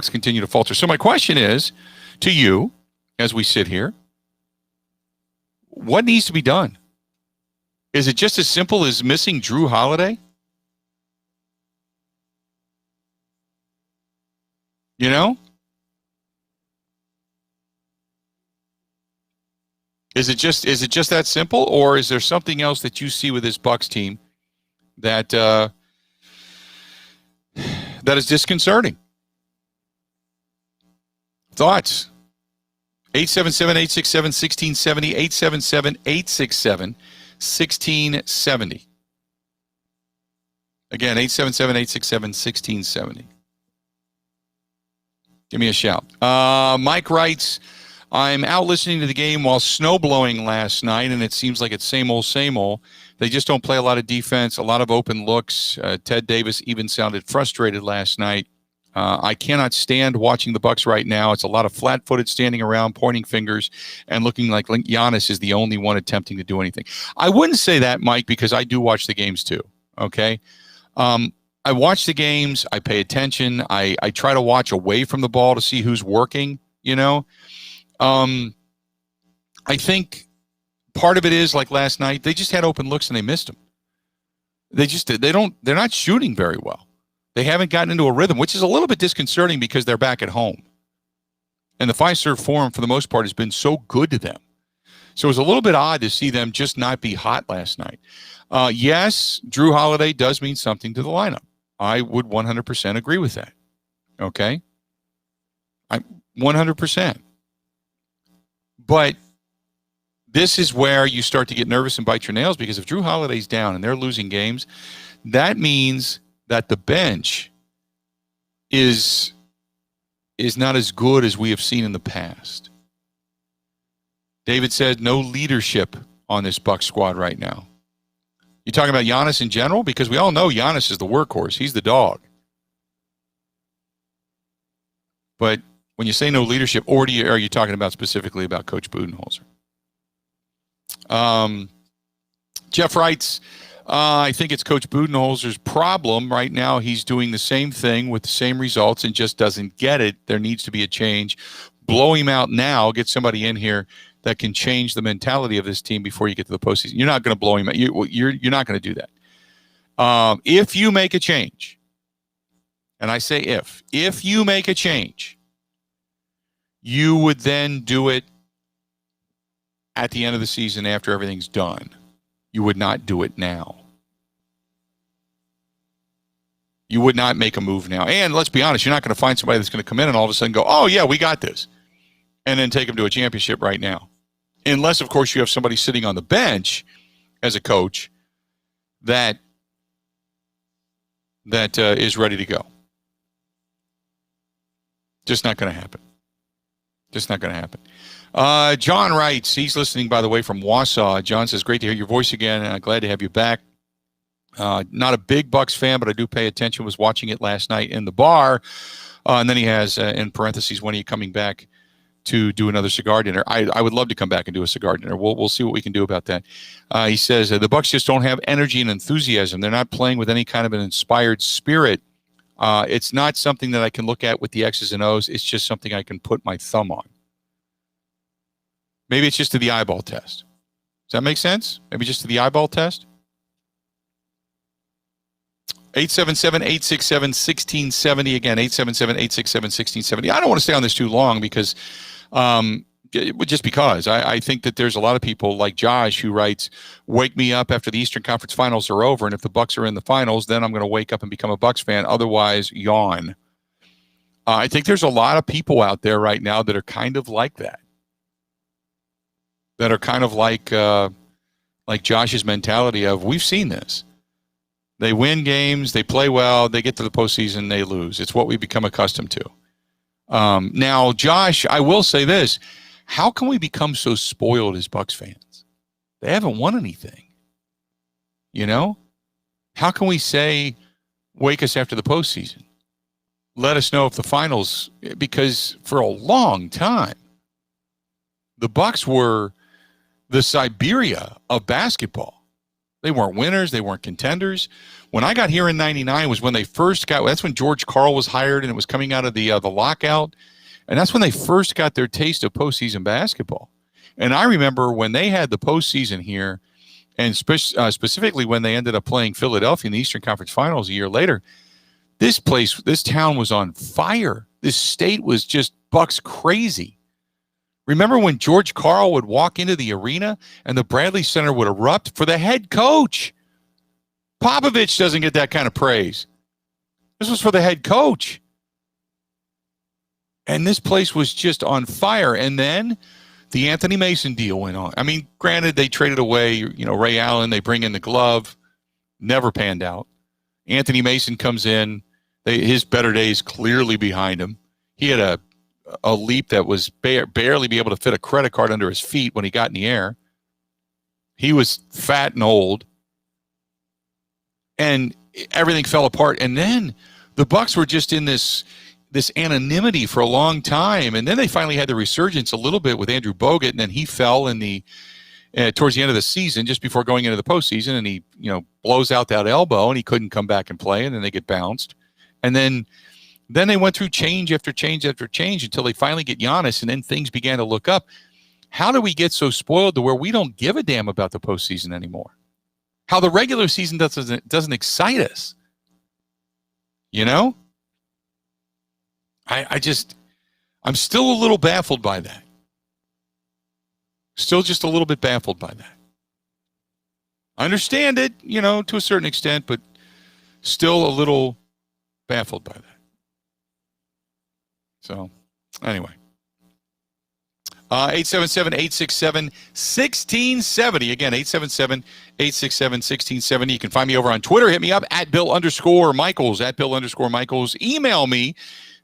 continue to falter. So my question is to you, as we sit here, what needs to be done? Is it just as simple as missing Drew Holiday? You know? Is it just that simple, or is there something else that you see with this Bucks team that that is disconcerting? Thoughts? 877-867-1670, 877-867-1670. Again, 877-867-1670. Give me a shout. Mike writes, I'm out listening to the game while snow blowing last night, and it seems like it's same old, same old. They just don't play a lot of defense, a lot of open looks. Ted Davis even sounded frustrated last night. I cannot stand watching the Bucks right now. It's a lot of flat-footed standing around, pointing fingers, and looking like Giannis is the only one attempting to do anything. I wouldn't say that, Mike, because I do watch the games too, okay? I watch the games. I pay attention. I try to watch away from the ball to see who's working, you know? I think part of it is, like last night, they just had open looks and they missed them. They're not shooting very well. They haven't gotten into a rhythm, which is a little bit disconcerting because they're back at home. And the Fiserv Forum, for the most part, has been so good to them. So it was a little bit odd to see them just not be hot last night. Yes, Drew Holiday does mean something to the lineup. I would 100% agree with that. Okay? 100%. But this is where you start to get nervous and bite your nails, because if Drew Holiday's down and they're losing games, that means that the bench is not as good as we have seen in the past. David said no leadership on this Bucs squad right now. You talking about Giannis in general? Because we all know Giannis is the workhorse. He's the dog. But when you say no leadership, or are you talking about specifically about Coach Budenholzer? Jeff writes, I think it's Coach Budenholzer's problem right now. He's doing the same thing with the same results and just doesn't get it. There needs to be a change. Blow him out now. Get somebody in here that can change the mentality of this team before you get to the postseason. You're not going to blow him out. You're not going to do that. If you make a change, and I say if you make a change, you would then do it at the end of the season after everything's done. You would not do it now. You would not make a move now. And let's be honest, you're not going to find somebody that's going to come in and all of a sudden go, oh, yeah, we got this, and then take them to a championship right now. Unless, of course, you have somebody sitting on the bench as a coach that is ready to go. Just not going to happen. Just not going to happen. John writes, he's listening, by the way, from Wausau. John says, great to hear your voice again. Glad to have you back. Not a big Bucks fan, but I do pay attention. Was watching it last night in the bar. And then he has, in parentheses, when are you coming back to do another cigar dinner? I would love to come back and do a cigar dinner. We'll see what we can do about that. He says, the Bucks just don't have energy and enthusiasm. They're not playing with any kind of an inspired spirit. It's not something that I can look at with the X's and O's. It's just something I can put my thumb on. Maybe it's just to the eyeball test. Does that make sense? Maybe just to the eyeball test? 877-867-1670. Again, 877-867-1670. I don't want to stay on this too long because just because. I think that there's a lot of people like Josh who writes, wake me up after the Eastern Conference Finals are over, and if the Bucks are in the finals, then I'm going to wake up and become a Bucks fan. Otherwise, yawn. I think there's a lot of people out there right now that are kind of like that. That are kind of like Josh's mentality of, we've seen this. They win games, they play well, they get to the postseason, they lose. It's what we become accustomed to. Now, Josh, I will say this. How can we become so spoiled as Bucks fans? They haven't won anything. You know? How can we say, wake us after the postseason? Let us know if the finals, because for a long time, the Bucks were the Siberia of basketball. They weren't winners. They weren't contenders. When I got here in '99 was when they first got. That's when George Karl was hired, and it was coming out of the lockout, and that's when they first got their taste of postseason basketball. And I remember when they had the postseason here, and specifically when they ended up playing Philadelphia in the Eastern Conference Finals a year later. This town was on fire. This state was just Bucks crazy. Remember when George Karl would walk into the arena and the Bradley Center would erupt for the head coach? Popovich doesn't get that kind of praise. This was for the head coach. And this place was just on fire. And then the Anthony Mason deal went on. I mean, granted, they traded away, Ray Allen. They bring in the glove. Never panned out. Anthony Mason comes in. His better days clearly behind him. He had a leap that was barely be able to fit a credit card under his feet when he got in the air. He was fat and old. And everything fell apart. And then the Bucks were just in this anonymity for a long time. And then they finally had the resurgence a little bit with Andrew Bogut. And then he fell in the towards the end of the season, just before going into the postseason. And he, blows out that elbow and he couldn't come back and play. And then they get bounced. And then they went through change after change after change until they finally get Giannis, and then things began to look up. How do we get so spoiled to where we don't give a damn about the postseason anymore? How the regular season doesn't excite us? I'm still a little baffled by that. Still just a little bit baffled by that. I understand it, to a certain extent, but still a little baffled by that. So, anyway. 877-867-1670. Again, 877-867-1670. You can find me over on Twitter. Hit me up at Bill_Michaels, at Bill_Michaels. Email me,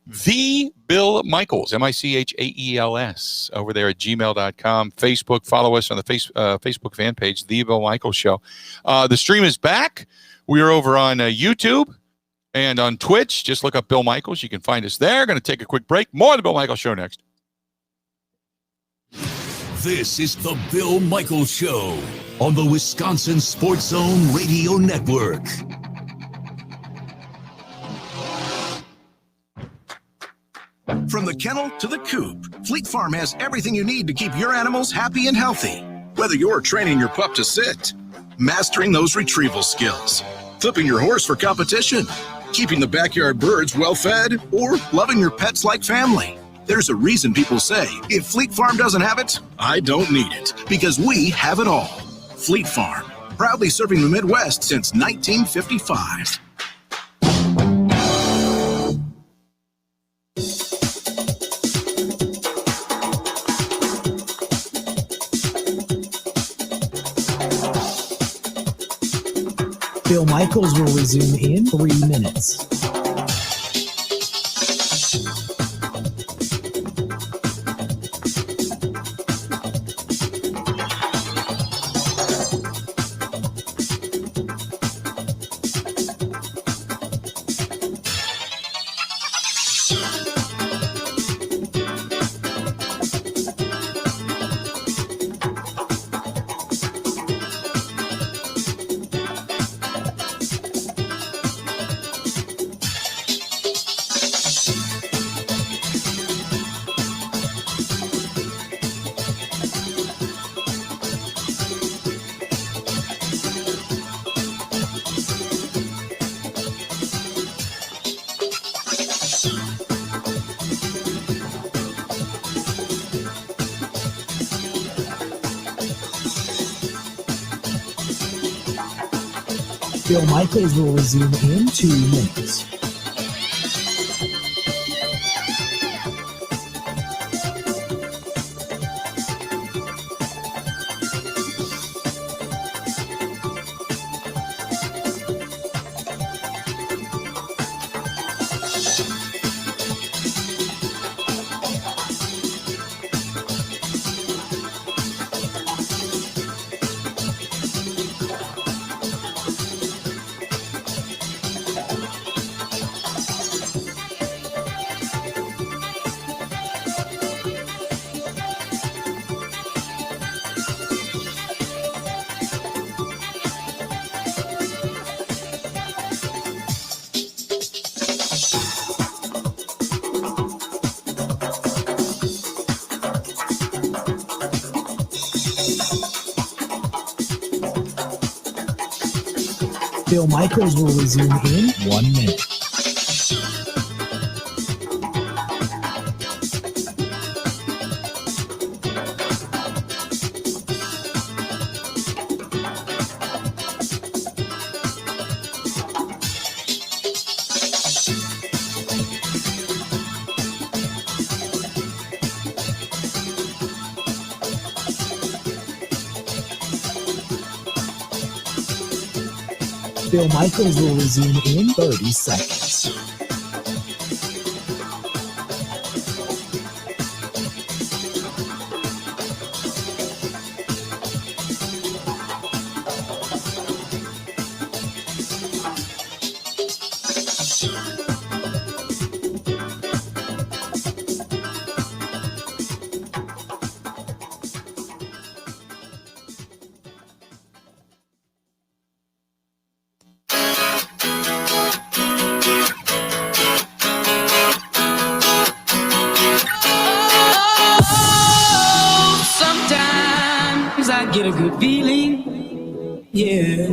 TheBillMichaels, MICHAELS, over there at gmail.com. Facebook, follow us on the Facebook fan page, The Bill Michaels Show. The stream is back. We are over on YouTube and on Twitch. Just look up Bill Michaels. You can find us there. Going to take a quick break. More of the Bill Michaels Show next. This is the Bill Michaels Show on the Wisconsin Sports Zone Radio Network. From the kennel to the coop, Fleet Farm has everything you need to keep your animals happy and healthy. Whether you're training your pup to sit, mastering those retrieval skills, flipping your horse for competition, keeping the backyard birds well fed, or loving your pets like family. There's a reason people say, if Fleet Farm doesn't have it, I don't need it, because we have it all. Fleet Farm, proudly serving the Midwest since 1955. Bill Michaels will resume in 3 minutes. Bill Michaels will resume in 2 minutes. Bill Michaels will resume in 1 minute. Bill Michaels will resume in 30 seconds. Sometimes I get a good feeling, yeah.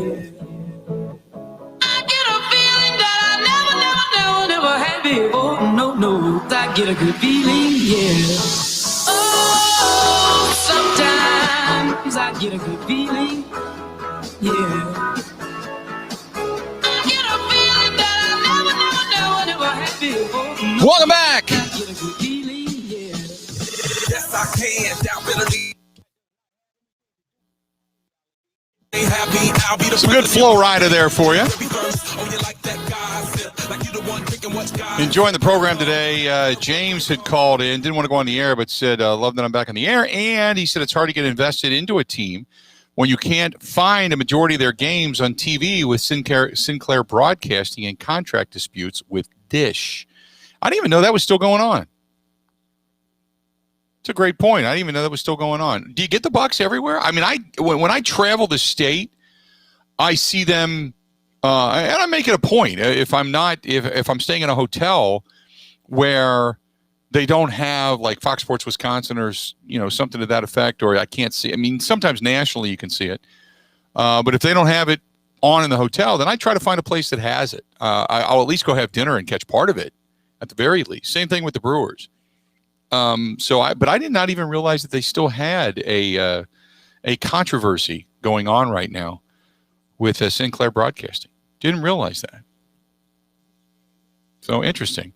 I get a feeling that I never had before. No, I get a good feeling, yeah. Oh, sometimes I get a good feeling, yeah. I get a feeling that I never had before. No, Welcome back. I get a good feeling, yeah. Yes, I can. Definitely. Some good flow rider there for you. Enjoying the program today. James had called in, didn't want to go on the air, but said, love that I'm back on the air. And he said it's hard to get invested into a team when you can't find a majority of their games on TV with Sinclair Broadcasting and contract disputes with Dish. I didn't even know that was still going on. It's a great point. I didn't even know that was still going on. Do you get the Bucks everywhere? I mean, when I travel the state, I see them, and I make it a point. If I'm staying in a hotel where they don't have like Fox Sports Wisconsin or something to that effect, or I can't see. I mean, sometimes nationally you can see it, but if they don't have it on in the hotel, then I try to find a place that has it. I'll at least go have dinner and catch part of it, at the very least. Same thing with the Brewers. But I did not even realize that they still had a controversy going on right now with Sinclair Broadcasting. Didn't realize that. So interesting.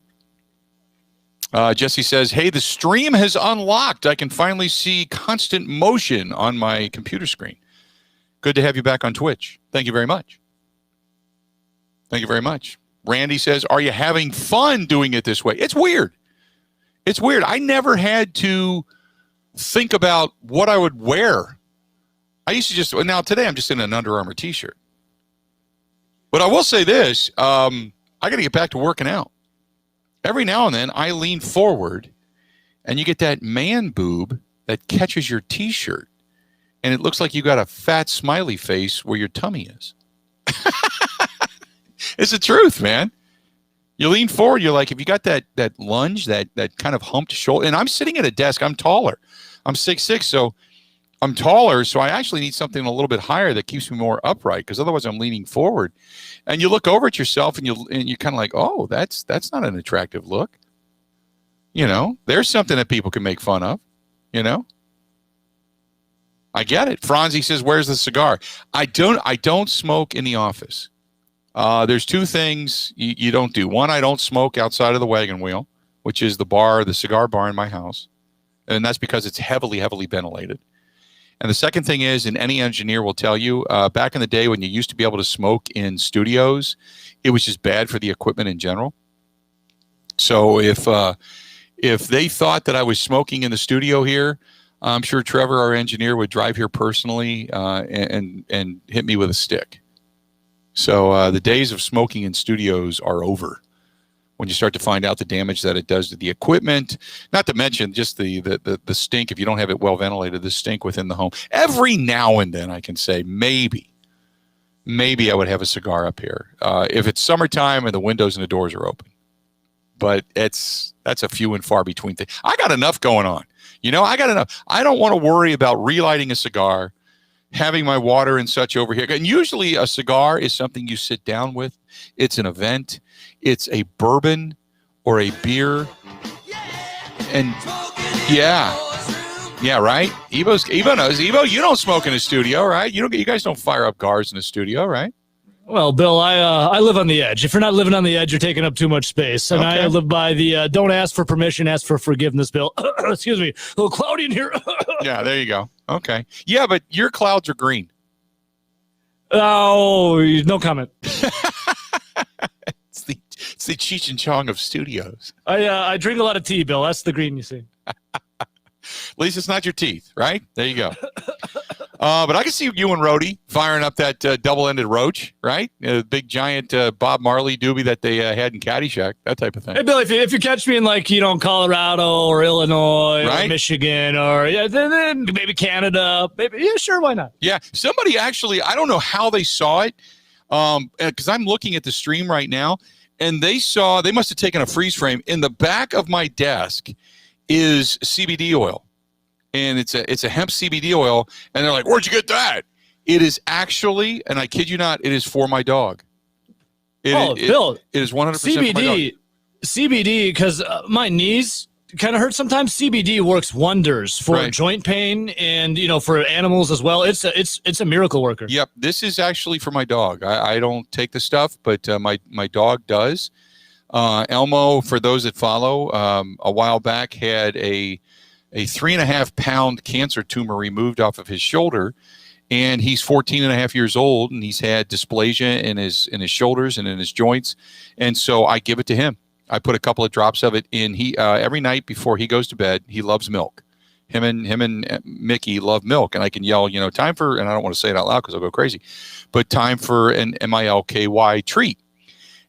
Jesse says, hey, the stream has unlocked. I can finally see constant motion on my computer screen. Good to have you back on Twitch. Thank you very much. Thank you very much. Randy says, are you having fun doing it this way? It's weird. It's weird. I never had to think about what I would wear. I used to now today I'm just in an Under Armour t-shirt. But I will say this, I got to get back to working out. Every now and then I lean forward and you get that man boob that catches your t-shirt. And it looks like you got a fat smiley face where your tummy is. It's the truth, man. You lean forward, you're like, if you got that lunge, that kind of humped shoulder, and I'm sitting at a desk, I'm taller. I'm 6'6", so I'm taller, so I actually need something a little bit higher that keeps me more upright, because otherwise I'm leaning forward. And you look over at yourself, and you're kind of like, oh, that's not an attractive look. There's something that people can make fun of, I get it. Franzi says, where's the cigar? I don't smoke in the office. There's two things you don't do. One, I don't smoke outside of the wagon wheel, which is the cigar bar in my house. And that's because it's heavily, heavily ventilated. And the second thing is, and any engineer will tell you, back in the day when you used to be able to smoke in studios, it was just bad for the equipment in general. So if they thought that I was smoking in the studio here, I'm sure Trevor, our engineer, would drive here personally and hit me with a stick. So the days of smoking in studios are over when you start to find out the damage that it does to the equipment, not to mention just the stink if you don't have it well ventilated, the stink within the home. Every now and then I can say maybe I would have a cigar up here if it's summertime and the windows and the doors are open. But that's a few and far between thing. I got enough going on. I got enough. I don't want to worry about relighting a cigar, having my water and such over here. And usually a cigar is something you sit down with. It's an event. It's a bourbon or a beer. And yeah, right. Evo knows. Evo, you don't smoke in a studio, right? You guys don't fire up cigars in a studio, right? Well, Bill, I live on the edge. If you're not living on the edge, you're taking up too much space. And Okay. I live by the don't ask for permission, ask for forgiveness, Bill. Excuse me. A little cloudy in here. Yeah, there you go. Okay. Yeah, but your clouds are green. Oh, no comment. It's the Cheech and Chong of studios. I drink a lot of tea, Bill. That's the green you see. At least it's not your teeth, right? There you go. But I can see you and Rhodey firing up that double-ended roach, right? Big giant Bob Marley doobie that they had in Caddyshack, that type of thing. Hey, Bill, if you catch me in Colorado or Illinois Right. or Michigan or then maybe Canada, sure, why not? Yeah, somebody actually, I don't know how they saw it, because I'm looking at the stream right now, and they must have taken a freeze frame. In the back of my desk is CBD oil, and it's a hemp CBD oil, and they're like, "Where'd you get that?" It is actually, and I kid you not, it is for my dog. Bill, it is 100% for my dog. CBD, because my knees kind of hurt sometimes. CBD works wonders for Right. joint pain and for animals as well. It's a miracle worker. Yep, this is actually for my dog. I don't take the stuff, but my dog does. Elmo, for those that follow, a while back had a 3.5 pound cancer tumor removed off of his shoulder, and he's 14 and a half years old, and he's had dysplasia in his shoulders and in his joints, and so I give it to him. I put a couple of drops of it in. He every night before he goes to bed, he loves milk. Him and Mickey love milk, and I can yell, time for, and I don't want to say it out loud because I'll go crazy, but time for an MILKY treat.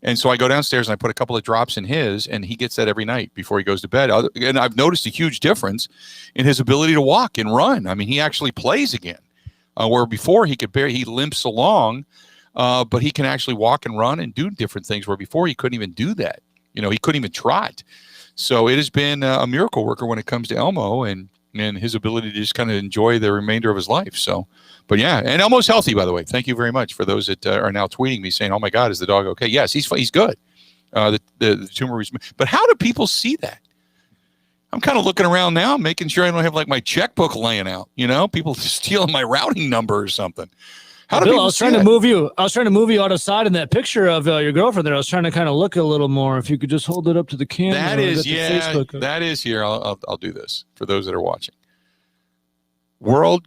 And so I go downstairs and I put a couple of drops in his, and he gets that every night before he goes to bed. And I've noticed a huge difference in his ability to walk and run. I mean, he actually plays again, where before he limps along, but he can actually walk and run and do different things where before he couldn't even do that. He couldn't even trot. So it has been a miracle worker when it comes to Elmo and his ability to just kind of enjoy the remainder of his life. So, but yeah, and Elmo's healthy, by the way. Thank you very much for those that are now tweeting me saying, "Oh my God, is the dog okay?" Yes, he's good. The tumor was, but how do people see that? I'm kind of looking around now, making sure I don't have like my checkbook laying out. People stealing my routing number or something. How do Bill, people I was see trying that? to move you. I was trying to move you out of sight in that picture of your girlfriend there. I was trying to kind of look a little more. If you could just hold it up to the camera. That is, get the yeah, Facebook up. that is here. I'll do this for those that are watching.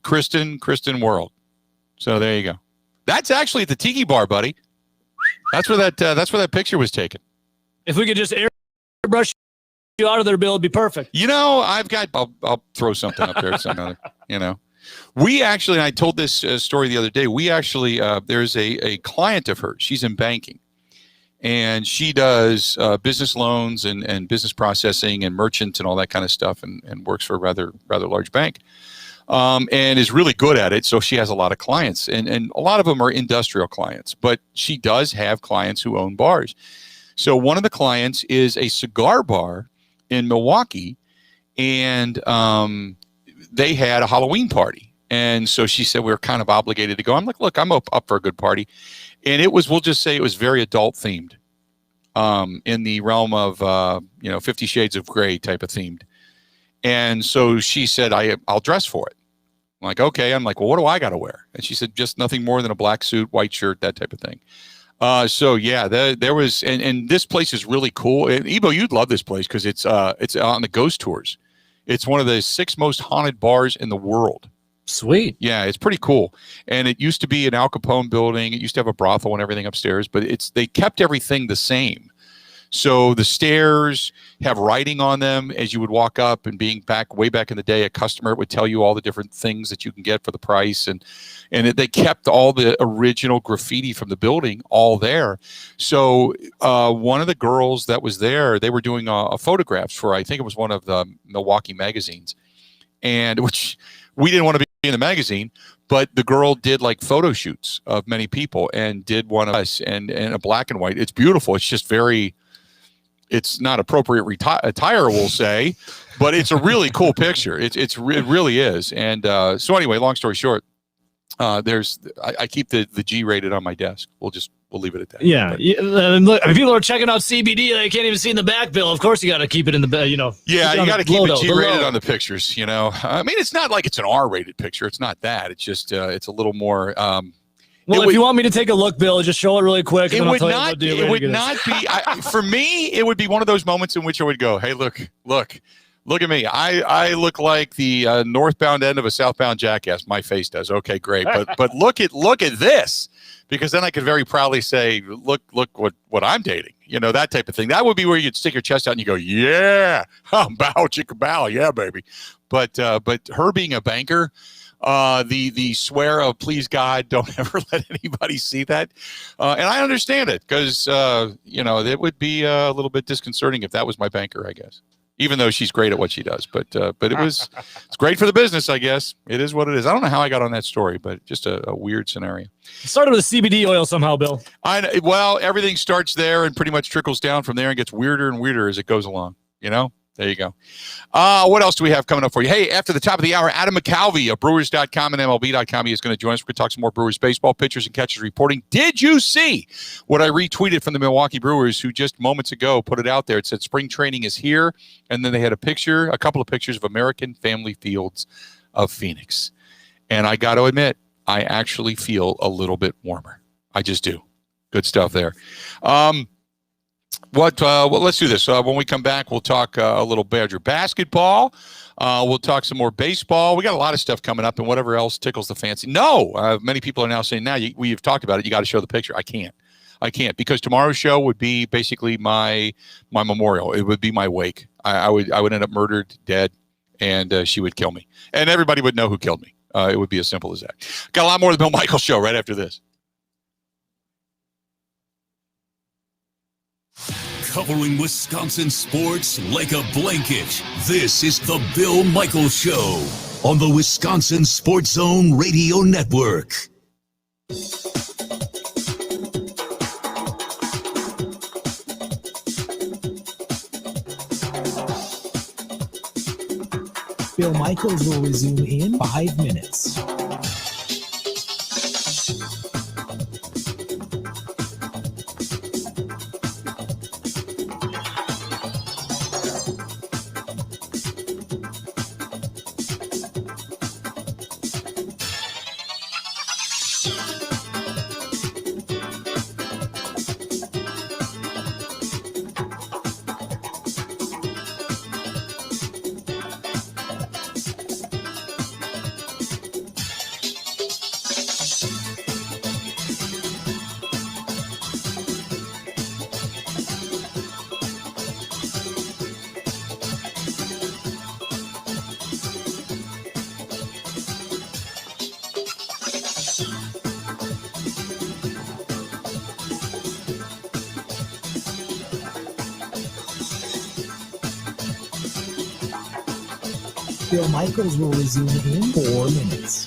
Kristen World. So there you go. That's actually at the Tiki Bar, buddy. That's where that picture was taken. If we could just airbrush you out of there, Bill, it'd be perfect. I'll throw something up there. We actually, and I told this story the other day. We actually, there's a client of hers. She's in banking, and she does business loans and business processing and merchant and all that kind of stuff, and works for a rather large bank. And is really good at it. So she has a lot of clients, and a lot of them are industrial clients, but she does have clients who own bars. So one of the clients is a cigar bar in Milwaukee, and they had a Halloween party. And so she said, we were kind of obligated to go. I'm like, look, I'm up for a good party. And we'll just say it was very adult themed, in the realm of, 50 Shades of Grey type of themed. And so she said, I'll dress for it. I'm like, okay. I'm like, well, what do I got to wear? And she said, just nothing more than a black suit, white shirt, that type of thing. So yeah, there was, and this place is really cool. And Ebo, you'd love this place because it's on the ghost tours. It's one of the 6 most haunted bars in the world. Sweet. Yeah, it's pretty cool. And it used to be an Al Capone building. It used to have a brothel and everything upstairs, but they kept everything the same. So the stairs have writing on them as you would walk up, and being way back in the day, a customer would tell you all the different things that you can get for the price. And they kept all the original graffiti from the building all there. So one of the girls that was there, they were doing photographs for, I think it was one of the Milwaukee magazines, and which we didn't want to be in the magazine, but the girl did like photo shoots of many people and did one of us and a black and white. It's beautiful. It's just it's not appropriate attire, we'll say, but it's a really cool picture. It really is. And so anyway, long story short, I keep the G rated on my desk. We'll leave it at that. Yeah. But, And look, I mean, people are checking out CBD. They can't even see in the back, Bill. Of course, you got to keep it in the back. Yeah, you got to keep logo, it G rated logo. on the pictures. I mean, it's not like it's an R rated picture. It's not that. It's just it's a little more. Well, if you want me to take a look, Bill, just show it really quick. It would not be. For me, it would be one of those moments in which I would go, "Hey, look at me. I look like the northbound end of a southbound jackass. My face does. Okay, great. But look at this, because then I could very proudly say, look what I'm dating. That type of thing. That would be where you'd stick your chest out and you go, yeah, bow chicka bow, yeah, baby. But her being a banker. The swear of please God, don't ever let anybody see that. And I understand it because, it would be a little bit disconcerting if that was my banker, I guess, even though she's great at what she does. But it's great for the business, I guess. It is what it is. I don't know how I got on that story, but just a weird scenario. It started with CBD oil somehow, Bill. Well, everything starts there and pretty much trickles down from there and gets weirder and weirder as it goes along, There you go. What else do we have coming up for you? Hey, after the top of the hour, Adam McCalvey of Brewers.com and MLB.com. He is going to join us. We're going to talk some more Brewers baseball, pitchers and catchers reporting. Did you see what I retweeted from the Milwaukee Brewers, who just moments ago put it out there? It said spring training is here, and then they had a couple of pictures of American Family Fields of Phoenix. And I got to admit, I actually feel a little bit warmer. I just do. Good stuff there. Well, let's do this. When we come back, we'll talk a little Badger basketball. We'll talk some more baseball. We got a lot of stuff coming up, and whatever else tickles the fancy. No, many people are now saying, now we've talked about it. You got to show the picture. I can't because tomorrow's show would be basically my memorial. It would be my wake. I would end up murdered, dead, and she would kill me, and everybody would know who killed me. It would be as simple as that. Got a lot more of the Bill Michaels Show right after this. Covering Wisconsin sports like a blanket. This is the Bill Michaels Show on the Wisconsin Sports Zone Radio Network. Bill Michaels will resume in 5 minutes. Bill Michaels will resume in 4 minutes.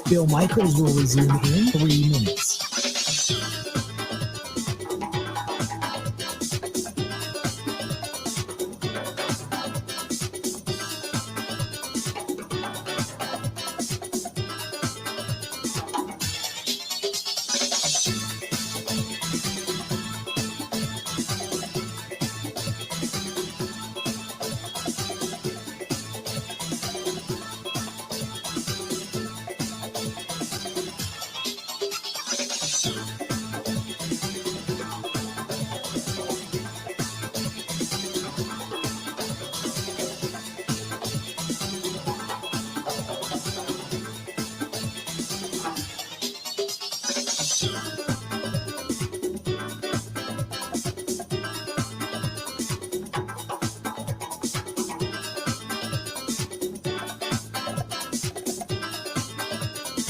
Bill Michaels will resume in 3 minutes.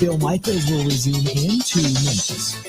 Bill Michaels will resume in 2 minutes.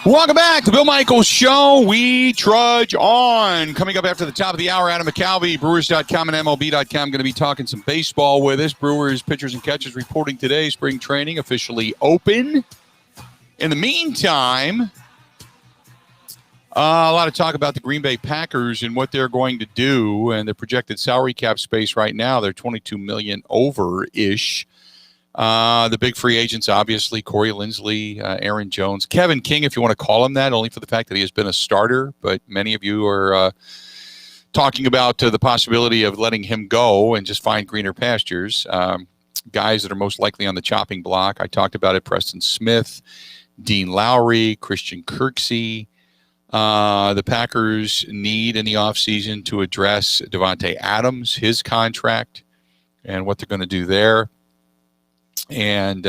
Welcome back to Bill Michaels Show. We trudge on. Coming up after the top of the hour, Adam McCalvey, Brewers.com and MLB.com, going to be talking some baseball with us. Brewers pitchers and catchers reporting today. Spring training officially open. In the meantime, a lot of talk about the Green Bay Packers and what they're going to do and the projected salary cap space right now. They're $22 million over-ish. The big free agents, obviously, Corey Linsley, Aaron Jones, Kevin King, if you want to call him that, only for the fact that he has been a starter. But many of you are talking about the possibility of letting him go and just find greener pastures. Guys that are most likely on the chopping block. I talked about it. Preston Smith, Dean Lowry, Christian Kirksey. The Packers need in the offseason to address Devontae Adams, his contract, and what they're going to do there. And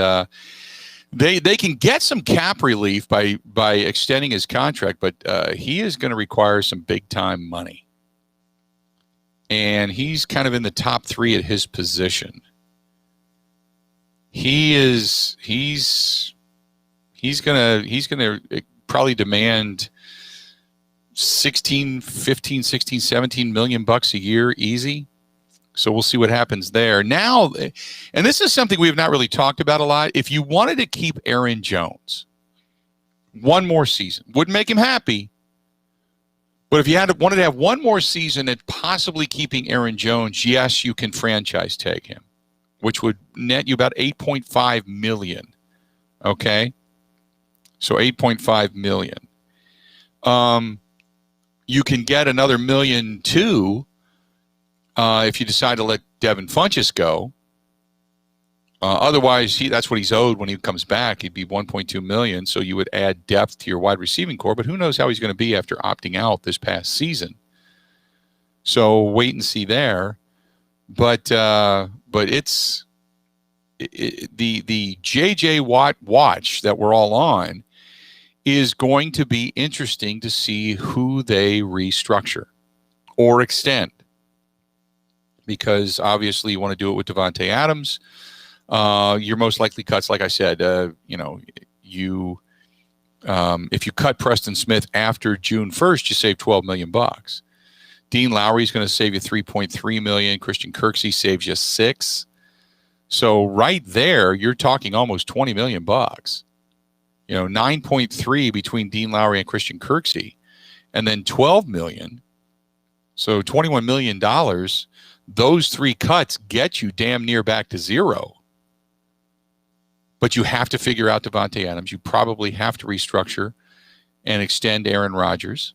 they can get some cap relief by extending his contract, but he is going to require some big time money. And he's kind of in the top 3 at his position. He's gonna probably demand 16 17 million bucks a year easy. So we'll see what happens there. Now, and this is something we have not really talked about a lot. If you wanted to keep Aaron Jones one more season, wouldn't make him happy. But if you wanted to have one more season at possibly keeping Aaron Jones, yes, you can franchise tag him, which would net you about $8.5 million. Okay? So $8.5 million. You can get another $1 million too. If you decide to let Devin Funchess go. Otherwise, that's what he's owed when he comes back. He'd be $1.2 million, so you would add depth to your wide receiving core, but who knows how he's going to be after opting out this past season. So wait and see there. But it's the J.J. Watt watch that we're all on is going to be interesting to see who they restructure or extend. Because obviously you want to do it with Devontae Adams. Your most likely cuts, like I said, if you cut Preston Smith after June 1st, you save $12 million. Dean Lowry is going to save you $3.3 million. Christian Kirksey saves you $6 million. So right there, you're talking almost $20 million. 9.3 between Dean Lowry and Christian Kirksey, and then $12 million. So $21 million. Those three cuts get you damn near back to zero. But you have to figure out Davante Adams. You probably have to restructure and extend Aaron Rodgers.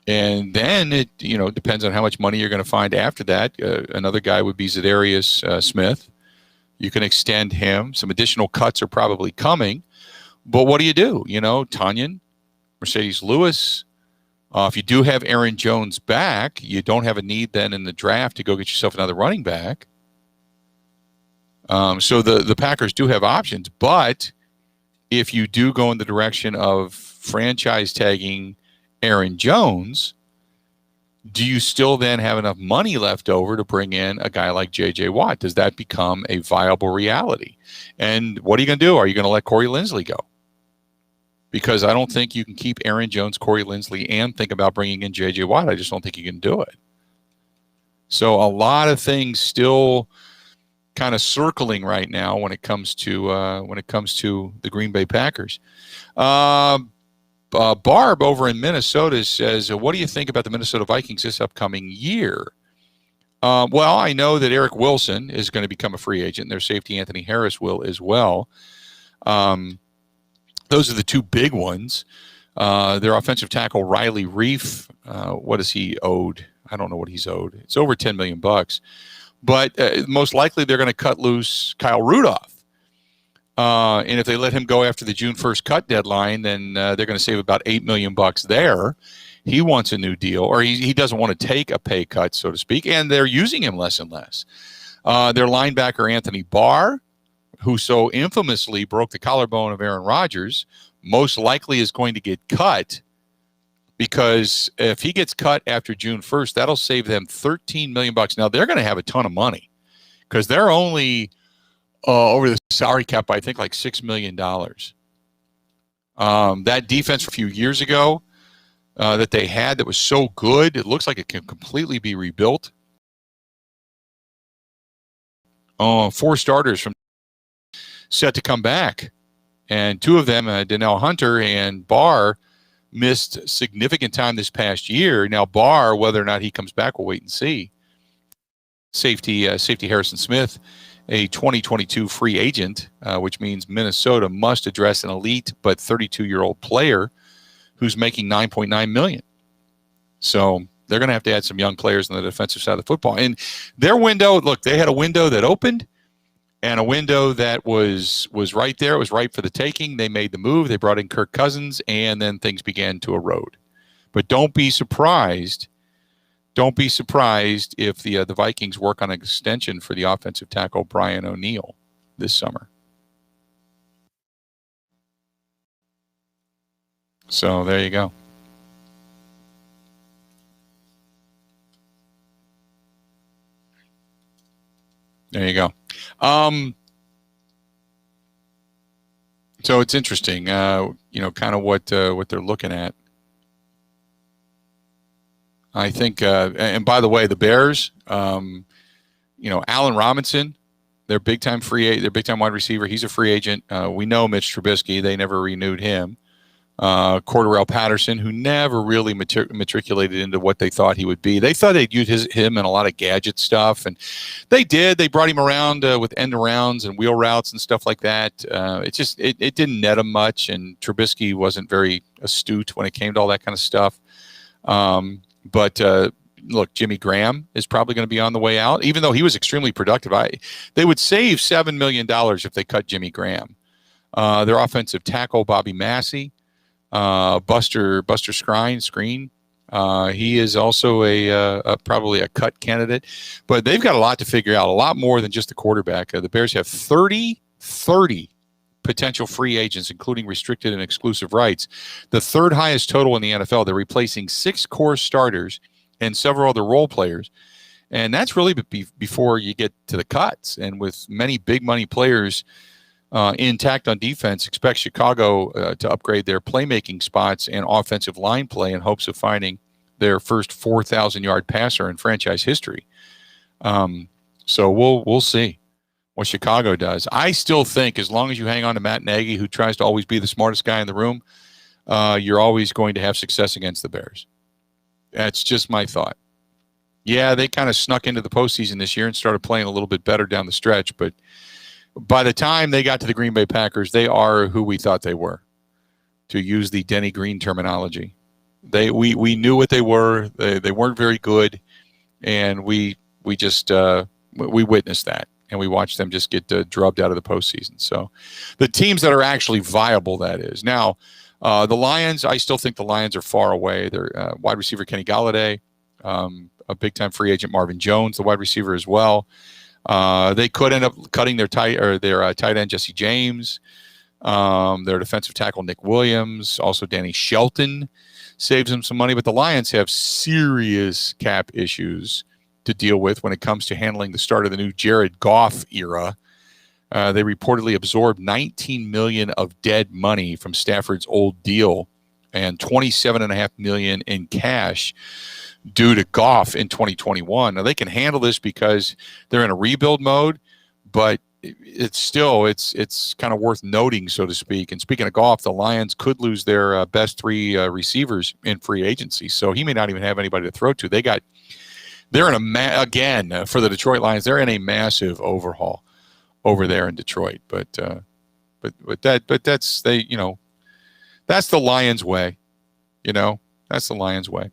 And then it, depends on how much money you're going to find after that. Another guy would be Zadarius Smith. You can extend him. Some additional cuts are probably coming. But what do? Tonyan, Mercedes Lewis. If you do have Aaron Jones back, you don't have a need then in the draft to go get yourself another running back. So the Packers do have options. But if you do go in the direction of franchise tagging Aaron Jones, do you still then have enough money left over to bring in a guy like J.J. Watt? Does that become a viable reality? And what are you going to do? Are you going to let Corey Linsley go? Because I don't think you can keep Aaron Jones, Corey Linsley, and think about bringing in J.J. Watt. I just don't think you can do it. So a lot of things still kind of circling right now when it comes to the Green Bay Packers. Barb over in Minnesota says, what do you think about the Minnesota Vikings this upcoming year? Well, I know that Eric Wilson is going to become a free agent, and their safety Anthony Harris will as well. Those are the two big ones. Their offensive tackle, Riley Reif, what is he owed? I don't know what he's owed. It's over $10 million. But most likely they're going to cut loose Kyle Rudolph. And if they let him go after the June 1st cut deadline, then they're going to save about $8 million there. He wants a new deal, or he doesn't want to take a pay cut, so to speak, and they're using him less and less. Their linebacker, Anthony Barr, who so infamously broke the collarbone of Aaron Rodgers, most likely is going to get cut, because if he gets cut after June 1st, that'll save them $13 million. Now, they're going to have a ton of money because they're only over the salary cap by, I think, like $6 million. That defense a few years ago that they had that was so good, it looks like it can completely be rebuilt. 4 starters from set to come back, and 2 of them, Donnell Hunter and Barr, missed significant time this past year. Now Barr, whether or not he comes back, we'll wait and see. Safety Harrison Smith, a 2022 free agent, which means Minnesota must address an elite but 32-year-old player who's making $9.9 million. So they're going to have to add some young players on the defensive side of the football. And their window, look, they had a window that opened and a window that was right there. It was right for the taking. They made the move. They brought in Kirk Cousins, and then things began to erode. But don't be surprised. Don't be surprised if the Vikings work on an extension for the offensive tackle Brian O'Neill this summer. So there you go. There you go. So it's interesting, kind of what they're looking at. I think, and by the way, the Bears, Allen Robinson, their big time wide receiver. He's a free agent. We know Mitch Trubisky. They never renewed him. Cordarrelle Patterson, who never really matriculated into what they thought he would be. They thought they'd use him in a lot of gadget stuff, and they did. They brought him around with end arounds and wheel routes and stuff like that. It didn't net him much, and Trubisky wasn't very astute when it came to all that kind of stuff. But look, Jimmy Graham is probably going to be on the way out, even though he was extremely productive. They would save $7 million if they cut Jimmy Graham. Their offensive tackle, Bobby Massey, Buster Screen. He is also probably a cut candidate, but they've got a lot to figure out, a lot more than just the quarterback. The Bears have 30 potential free agents, including restricted and exclusive rights, the 3rd highest total in the NFL. They're replacing 6 core starters and several other role players. And that's really before you get to the cuts. And with many big money players intact on defense, expect Chicago to upgrade their playmaking spots and offensive line play in hopes of finding their first 4,000-yard passer in franchise history. So we'll see what Chicago does. I still think as long as you hang on to Matt Nagy, who tries to always be the smartest guy in the room, you're always going to have success against the Bears. That's just my thought. Yeah, they kind of snuck into the postseason this year and started playing a little bit better down the stretch, but by the time they got to the Green Bay Packers, they are who we thought they were, to use the Denny Green terminology. We knew what they were. They weren't very good, and we just we witnessed that, and we watched them just get drubbed out of the postseason. So the teams that are actually viable, that is. Now, the Lions, I still think the Lions are far away. They're wide receiver Kenny Golladay, a big-time free agent Marvin Jones, the wide receiver as well. They could end up cutting their tight end Jesse James, their defensive tackle Nick Williams, also Danny Shelton saves them some money. But the Lions have serious cap issues to deal with when it comes to handling the start of the new Jared Goff era. They reportedly absorbed $19 million of dead money from Stafford's old deal and $27.5 million in cash due to Goff in 2021. Now, they can handle this because they're in a rebuild mode, but it's kind of worth noting, so to speak. And speaking of Goff, the Lions could lose their best three receivers in free agency, so he may not even have anybody to throw to. They're in again for the Detroit Lions. They're in a massive overhaul over there in Detroit, but that's that's the Lions way, That's the Lions way.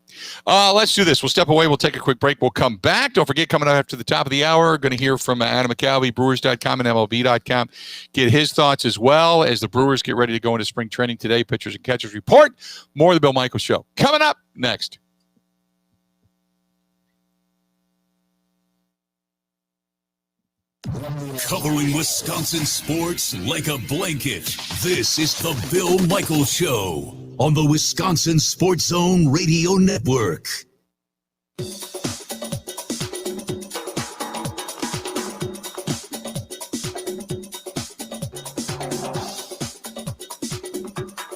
Let's do this. We'll step away. We'll take a quick break. We'll come back. Don't forget, coming up after the top of the hour, going to hear from Adam McCalvey, Brewers.com and MLB.com. Get his thoughts as well as the Brewers get ready to go into spring training today. Pitchers and catchers report. More of the Bill Michaels Show coming up next. Covering Wisconsin sports like a blanket. This is the Bill Michaels Show on the Wisconsin Sports Zone Radio Network.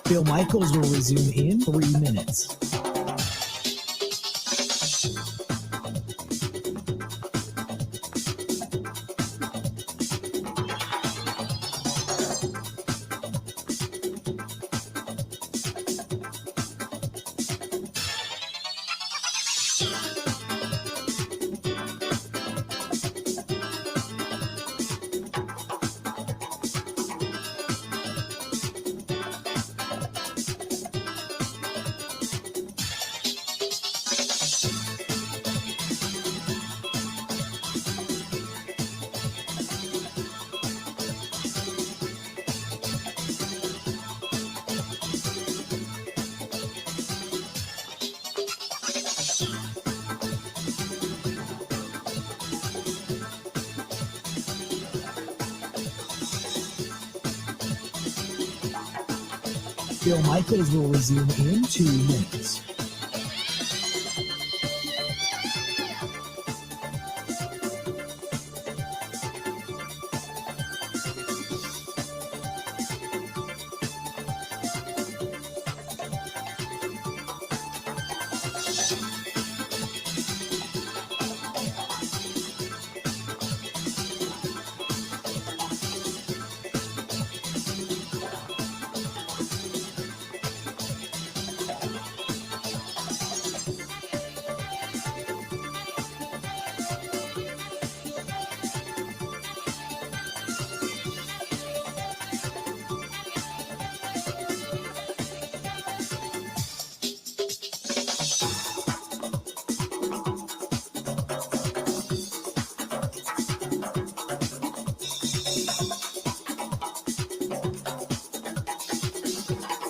Bill Michaels will resume in 3 minutes. Bill Michaels will resume in 2 minutes.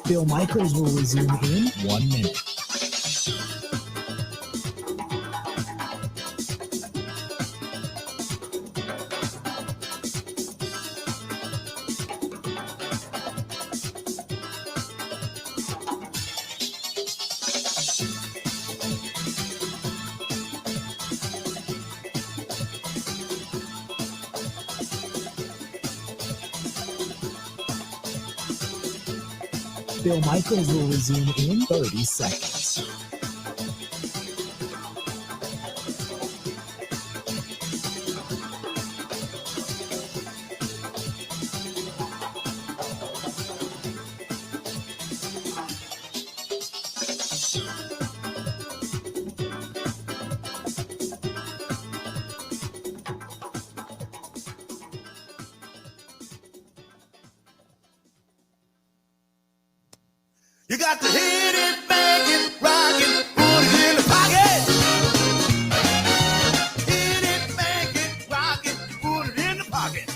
Bill Michaels will resume in 1 minute. Bill Michaels will resume in 30 seconds. You got to hit it, bang it, rock it, put it in the pocket. Hit it, bang it, rock it, put it in the pocket.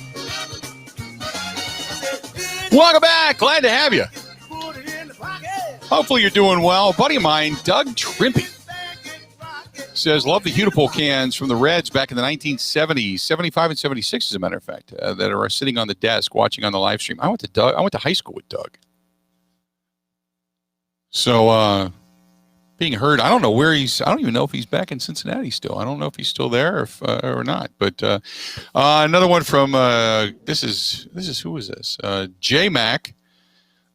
Welcome back. Glad to have you. Put it in the pocket. Hopefully you're doing well. A buddy of mine, Doug Trimpey, says, love the Hudipole cans from the Reds back in the 1970s, 75 and 76, as a matter of fact, that are sitting on the desk watching on the live stream. I went to high school with Doug. So being heard, I don't know where I don't even know if he's back in Cincinnati still. I don't know if he's still there or not. But another one from, this is who is this? J Mac.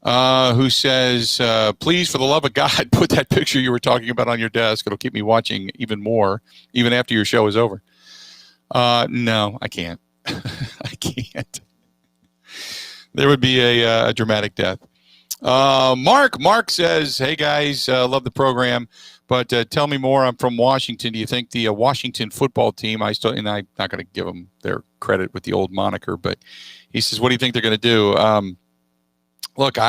Who says, please, for the love of God, put that picture you were talking about on your desk. It'll keep me watching even more, even after your show is over. No, I can't. I can't. There would be a dramatic death. Mark says, hey, guys, love the program, but tell me more. I'm from Washington. Do you think the Washington football team, and I'm not going to give them their credit with the old moniker, but he says, what do you think they're going to do? Look, they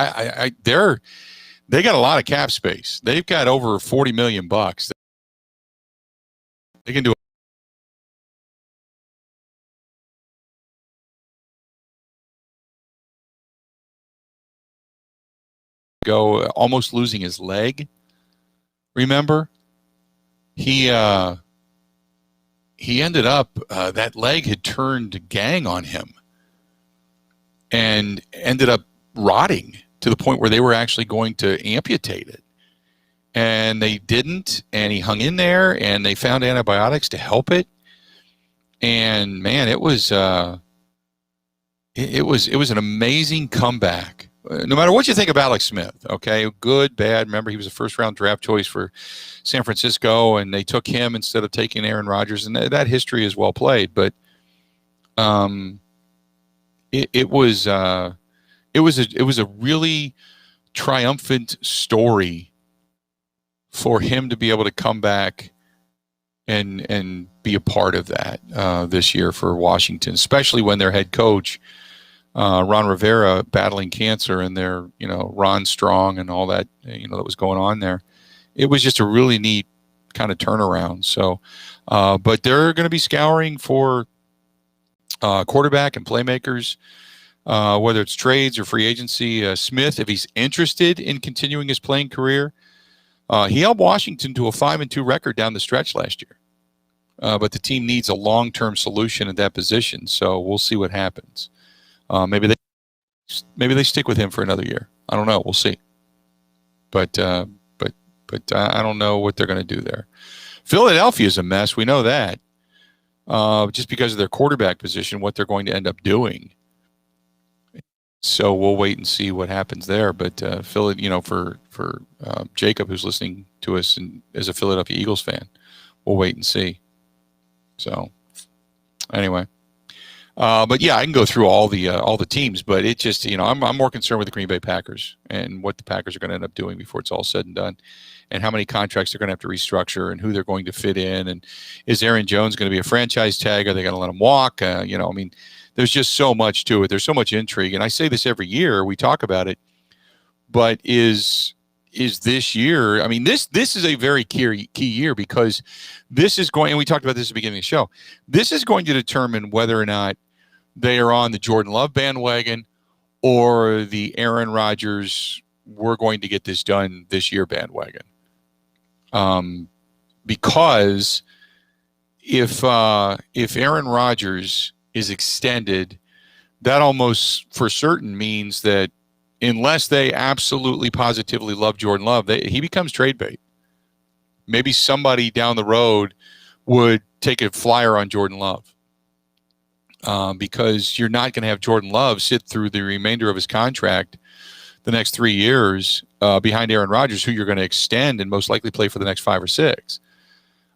got a lot of cap space. They've got over $40 million. They can do go almost losing his leg. Remember, he ended up that leg had turned gang on him and ended up rotting to the point where they were actually going to amputate it, and they didn't, and he hung in there, and they found antibiotics to help it. And man, it was an amazing comeback. No matter what you think of Alex Smith, okay, good, bad. Remember, he was a first-round draft choice for San Francisco, and they took him instead of taking Aaron Rodgers, and that history is well played. But it was a really triumphant story for him to be able to come back and be a part of that this year for Washington, especially when their head coach, Ron Rivera, battling cancer, and their, Ron Strong and all that, that was going on there. It was just a really neat kind of turnaround. So, but they're going to be scouring for quarterback and playmakers, whether it's trades or free agency. Smith, if he's interested in continuing his playing career, he helped Washington to a 5-2 record down the stretch last year. But the team needs a long-term solution at that position. So we'll see what happens. Maybe they stick with him for another year. I don't know. We'll see. But I don't know what they're going to do there. Philadelphia is a mess. We know that. Just because of their quarterback position, what they're going to end up doing. So we'll wait and see what happens there. But Philly, for Jacob, who's listening to us and is a Philadelphia Eagles fan, we'll wait and see. So anyway, but yeah, I can go through all the teams, but it just, I'm more concerned with the Green Bay Packers and what the Packers are going to end up doing before it's all said and done, and how many contracts they're going to have to restructure and who they're going to fit in, and is Aaron Jones going to be a franchise tag? Are they going to let him walk? There's just so much to it. There's so much intrigue. And I say this every year. We talk about it. But is this year, this is a very key year, because this is going, and we talked about this at the beginning of the show, this is going to determine whether or not they are on the Jordan Love bandwagon or the Aaron Rodgers, we're going to get this done this year bandwagon. Because if Aaron Rodgers is extended, that almost for certain means that unless they absolutely positively love Jordan Love, he becomes trade bait. Maybe somebody down the road would take a flyer on Jordan Love, because you're not going to have Jordan Love sit through the remainder of his contract the next 3 years behind Aaron Rodgers, who you're going to extend and most likely play for the next 5 or 6.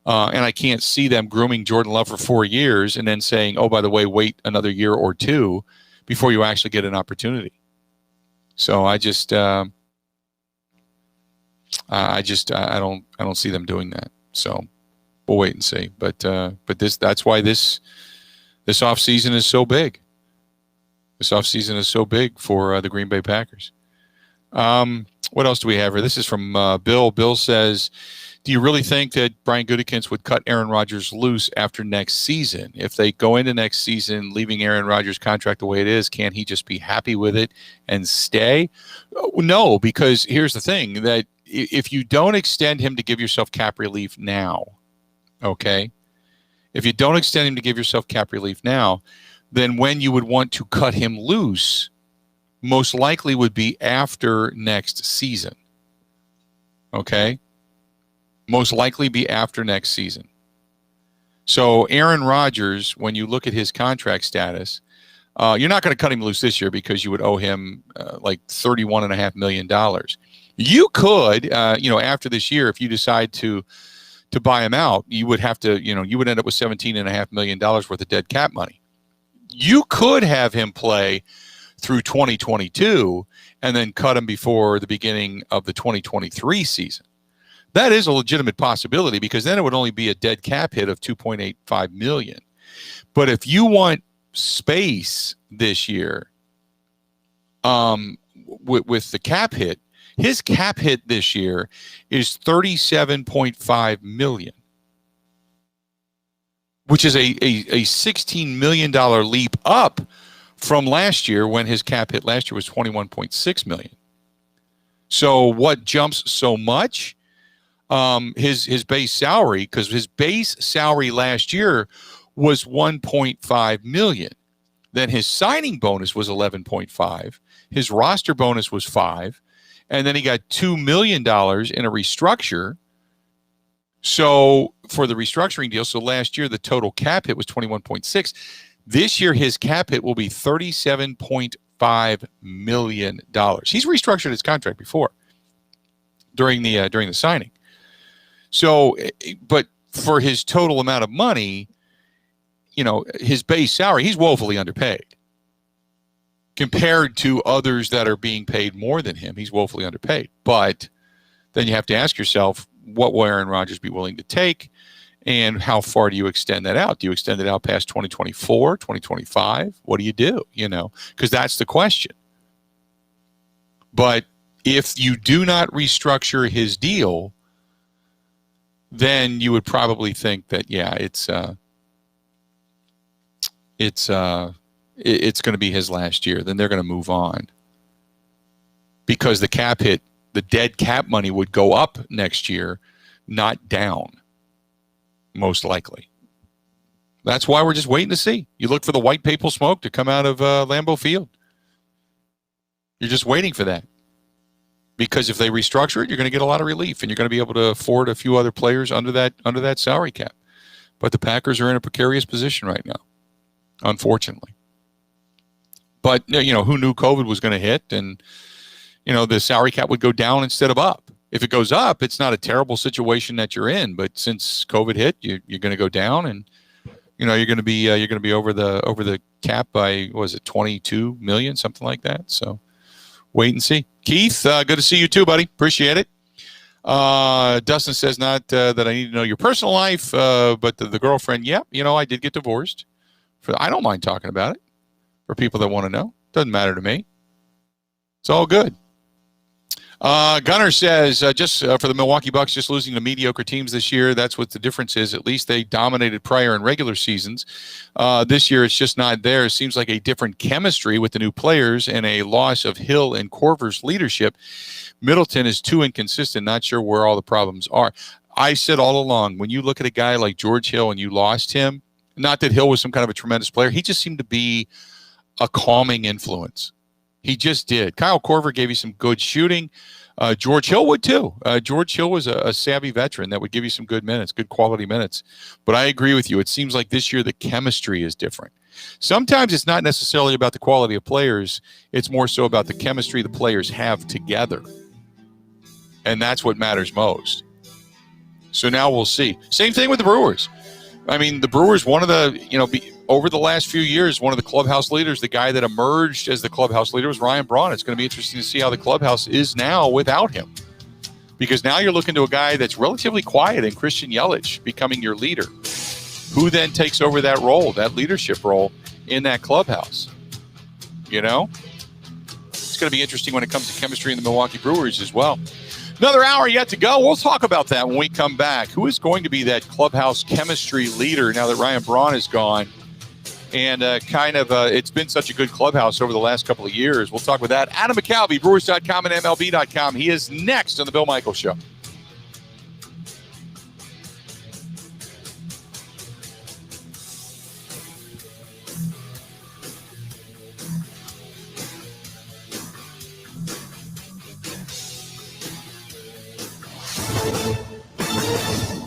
And I can't see them grooming Jordan Love for 4 years and then saying, oh, by the way, wait another year or two before you actually get an opportunity. So I don't see them doing that. So we'll wait and see. But that's why this offseason is so big. This offseason is so big for the Green Bay Packers. What else do we have here? This is from Bill. Bill says, do you really think that Brian Gutekunst would cut Aaron Rodgers loose after next season? If they go into next season leaving Aaron Rodgers' contract the way it is, can't he just be happy with it and stay? No, because here's the thing, that if you don't extend him to give yourself cap relief now, okay? If you don't extend him to give yourself cap relief now, then when you would want to cut him loose most likely would be after next season. Okay? Most likely be after next season. So Aaron Rodgers, when you look at his contract status, you're not going to cut him loose this year because you would owe him like $31.5 million. You could, after this year, if you decide to buy him out, you would have to, you would end up with $17.5 million worth of dead cap money. You could have him play through 2022 and then cut him before the beginning of the 2023 season. That is a legitimate possibility because then it would only be a dead cap hit of $2.85 million. But if you want space this year, with the cap hit, his cap hit this year is $37.5 million, which is a $16 million leap up from last year when his cap hit last year was $21.6 million. So what jumps so much? His base salary, because his base salary last year was $1.5 million. Then his signing bonus was $11.5. His roster bonus was $5. And then he got $2 million in a restructure. So for the restructuring deal, so last year the total cap hit was 21.6. This year his cap hit will be $37.5 million. He's restructured his contract before during the signing. So, but for his total amount of money, his base salary, he's woefully underpaid. Compared to others that are being paid more than him, he's woefully underpaid. But then you have to ask yourself, what will Aaron Rodgers be willing to take? And how far do you extend that out? Do you extend it out past 2024, 2025? What do you do? Because that's the question. But if you do not restructure his deal, then you would probably think that, it's going to be his last year. Then they're going to move on because the cap hit, the dead cap money would go up next year, not down, most likely. That's why we're just waiting to see. You look for the white papal smoke to come out of Lambeau Field. You're just waiting for that. Because if they restructure it, you're going to get a lot of relief, and you're going to be able to afford a few other players under that salary cap. But the Packers are in a precarious position right now, unfortunately. But who knew COVID was going to hit, and the salary cap would go down instead of up. If it goes up, it's not a terrible situation that you're in. But since COVID hit, you're going to go down, and you're going to be over the cap by, what was it, 22 million, something like that. So wait and see. Keith, good to see you too, buddy. Appreciate it. Dustin says, not that I need to know your personal life, but the girlfriend, I did get divorced. I don't mind talking about it for people that want to know. Doesn't matter to me. It's all good. Gunner says, just for the Milwaukee Bucks, just losing to mediocre teams this year, that's what the difference is. At least they dominated prior in regular seasons. This year, it's just not there. It seems like a different chemistry with the new players and a loss of Hill and Korver's leadership. Middleton is too inconsistent, not sure where all the problems are. I said all along, when you look at a guy like George Hill and you lost him, not that Hill was some kind of a tremendous player, he just seemed to be a calming influence. He just did. Kyle Korver gave you some good shooting. George Hill would too. George Hill was a savvy veteran that would give you some good minutes, good quality minutes. But I agree with you. It seems like this year the chemistry is different. Sometimes it's not necessarily about the quality of players. It's more so about the chemistry the players have together. And that's what matters most. So now we'll see. Same thing with the Brewers. I mean, the Brewers, one of the, over the last few years, one of the clubhouse leaders, the guy that emerged as the clubhouse leader was Ryan Braun. It's going to be interesting to see how the clubhouse is now without him. Because now you're looking to a guy that's relatively quiet in Christian Yelich becoming your leader. Who then takes over that role, that leadership role in that clubhouse? It's that's going to be interesting when it comes to chemistry in the Milwaukee Brewers as well. Another hour yet to go. We'll talk about that when we come back. Who is going to be that clubhouse chemistry leader now that Ryan Braun is gone? And it's been such a good clubhouse over the last couple of years. We'll talk with that. Adam McCalvy, Brewers.com and MLB.com. He is next on the Bill Michaels Show.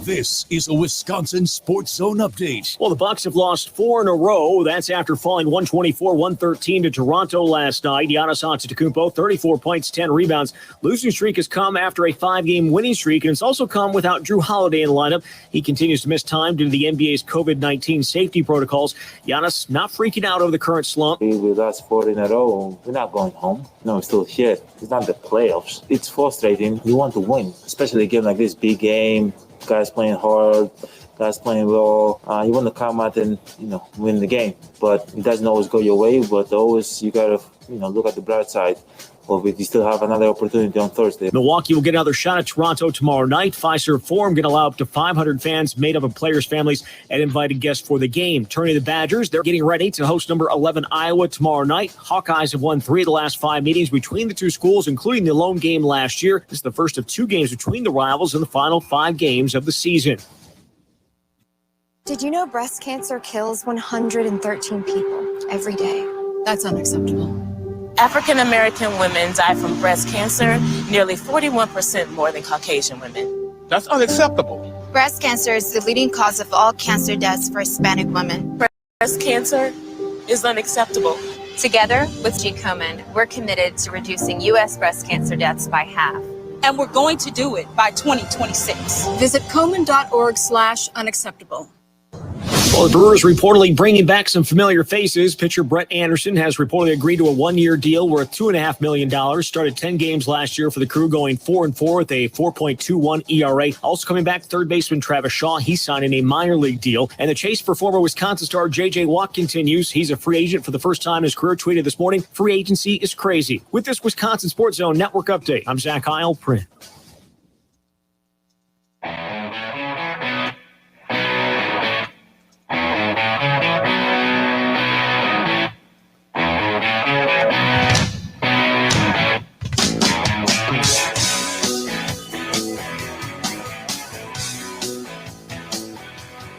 This is a Wisconsin Sports Zone update. Well, the Bucks have lost 4 in a row. That's after falling 124-113 to Toronto last night. Giannis Antetokounmpo, 34 points, 10 rebounds. Losing streak has come after a 5-game winning streak, and it's also come without Drew Holiday in the lineup. He continues to miss time due to the NBA's COVID-19 safety protocols. Giannis not freaking out over the current slump. We lost 4 in a row. We're not going home. No, we're still here. It's not the playoffs. It's frustrating. You want to win, especially a game like this, big game. Guys playing hard, guys playing well. You want to come out and, win the game. But it doesn't always go your way, but always you got to, look at the bright side. Well, we still have another opportunity on Thursday. Milwaukee will get another shot at Toronto tomorrow night. Fiserv Forum going to allow up to 500 fans made up of players' families and invited guests for the game. Turning to the Badgers, they're getting ready to host number 11 Iowa tomorrow night. Hawkeyes have won 3 of the last 5 meetings between the two schools, including the lone game last year. This is the first of 2 games between the rivals in the final 5 games of the season. Did you know breast cancer kills 113 people every day? That's unacceptable. African American women die from breast cancer nearly 41% more than Caucasian women. That's unacceptable. Breast cancer is the leading cause of all cancer deaths for Hispanic women. Breast cancer is unacceptable. Together with G. Komen, we're committed to reducing U.S. breast cancer deaths by half. And we're going to do it by 2026. Visit Komen.org/unacceptable. Well, the Brewers reportedly bringing back some familiar faces. Pitcher Brett Anderson has reportedly agreed to a 1-year deal worth $2.5 million. Started 10 games last year for the Crew, going 4-4 with a 4.21 ERA. Also coming back, third baseman Travis Shaw. He's signing a minor league deal. And the chase for former Wisconsin star J.J. Watt continues. He's a free agent for the first time in his career. Tweeted this morning, free agency is crazy. With this Wisconsin Sports Zone Network update, I'm Zach Heil, Print.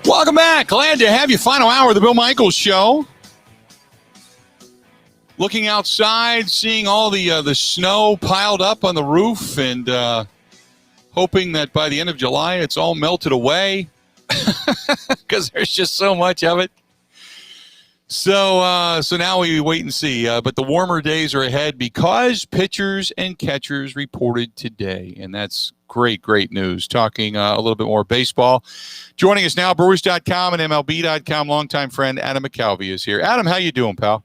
Welcome back. Glad to have you. Final hour of the Bill Michaels Show. Looking outside, seeing all the snow piled up on the roof, and hoping that by the end of July it's all melted away because there's just so much of it. So now we wait and see. But the warmer days are ahead because pitchers and catchers reported today, and that's great news. Talking a little bit more baseball. Joining us now, Brewers.com and MLB.com, longtime friend Adam McCalvy is here. Adam, how you doing, pal?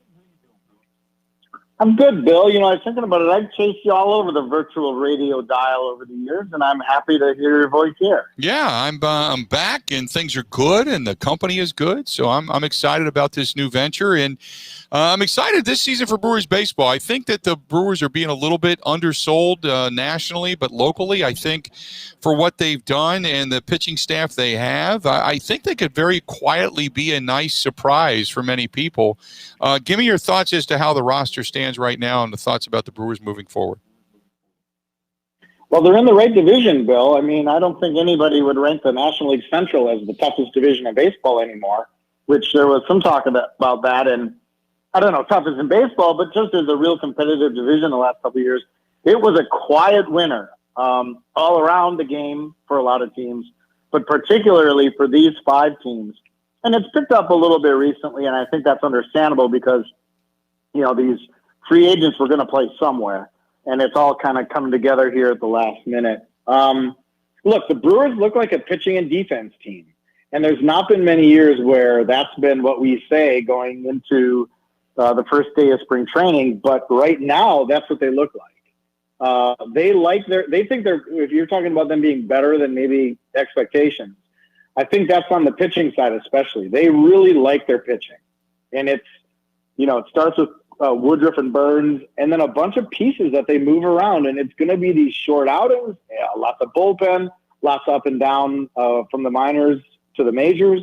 I'm good, Bill. I was thinking about it. I've chased you all over the virtual radio dial over the years, and I'm happy to hear your voice here. Yeah, I'm back, and things are good, and the company is good. So I'm excited about this new venture, and I'm excited this season for Brewers baseball. I think that the Brewers are being a little bit undersold nationally, but locally, I think for what they've done and the pitching staff they have, I think they could very quietly be a nice surprise for many people. Give me your thoughts as to how the roster stands right now and the thoughts about the Brewers moving forward. Well, they're in the right division, Bill. I mean, I don't think anybody would rank the National League Central as the toughest division of baseball anymore, which there was some talk about that. And I don't know, toughest in baseball, but just as a real competitive division the last couple of years, it was a quiet winner all around the game for a lot of teams, but particularly for these 5 teams. And it's picked up a little bit recently, and I think that's understandable because, these free agents were going to play somewhere, and it's all kind of coming together here at the last minute. Look, the Brewers look like a pitching and defense team, and there's not been many years where that's been what we say going into the first day of spring training, but right now that's what they look like. They think they're, if you're talking about them being better than maybe expectations, I think that's on the pitching side especially. They really like their pitching, and it starts with Woodruff and Burns, and then a bunch of pieces that they move around. And it's going to be these short outings, lots of bullpen, lots up and down from the minors to the majors.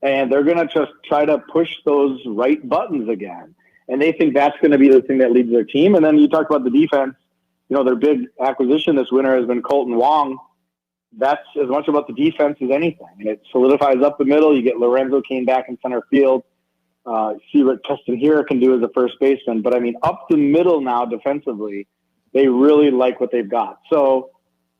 And they're going to just try to push those right buttons again. And they think that's going to be the thing that leads their team. And then you talk about the defense. Their big acquisition this winter has been Colton Wong. That's as much about the defense as anything. And it solidifies up the middle. You get Lorenzo Cain back in center field. See what Keston Hiura can do as a first baseman. But, up the middle now defensively, they really like what they've got. So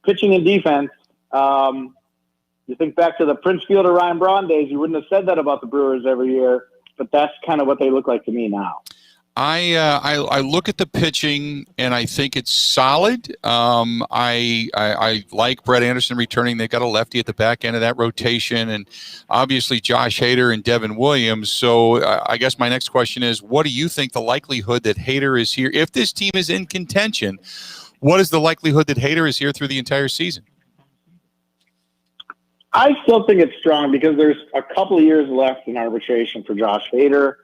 pitching and defense, you think back to the Prince Fielder Ryan Braun days, you wouldn't have said that about the Brewers every year, but that's kind of what they look like to me now. I look at the pitching and I think it's solid. I like Brett Anderson returning. They got a lefty at the back end of that rotation, and obviously Josh Hader and Devin Williams. So I guess my next question is, what do you think the likelihood that Hader is here? If this team is in contention, what is the likelihood that Hader is here through the entire season? I still think it's strong because there's a couple of years left in arbitration for Josh Hader.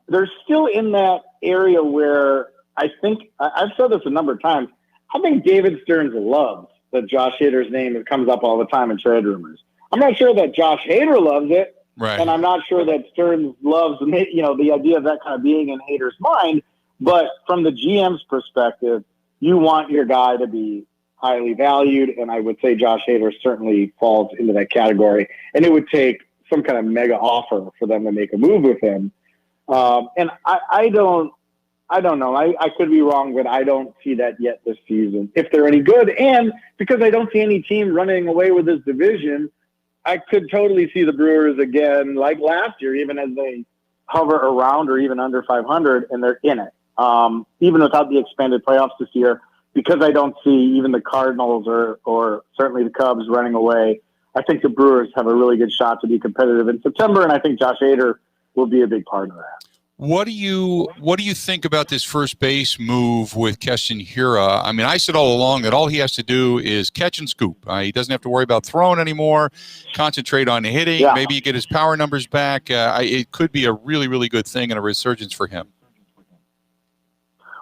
They're still in that area where I think, I've said this a number of times, I think David Stearns loves that Josh Hader's name comes up all the time in trade rumors. I'm not sure that Josh Hader loves it, right. And I'm not sure that Stearns loves the idea of that kind of being in Hader's mind, but from the GM's perspective, you want your guy to be highly valued, and I would say Josh Hader certainly falls into that category, and it would take some kind of mega offer for them to make a move with him. And I don't know. I could be wrong, but I don't see that yet this season, if they're any good. And because I don't see any team running away with this division, I could totally see the Brewers again, like last year, even as they hover around or even under 500, and they're in it. Even without the expanded playoffs this year, because I don't see even the Cardinals or certainly the Cubs running away. I think the Brewers have a really good shot to be competitive in September, and I think Josh Hader will be a big part of that. What do you think about this first base move with Keston Hiura? I said all along that all he has to do is catch and scoop. He doesn't have to worry about throwing anymore, concentrate on hitting, maybe get his power numbers back. It could be a really, really good thing and a resurgence for him.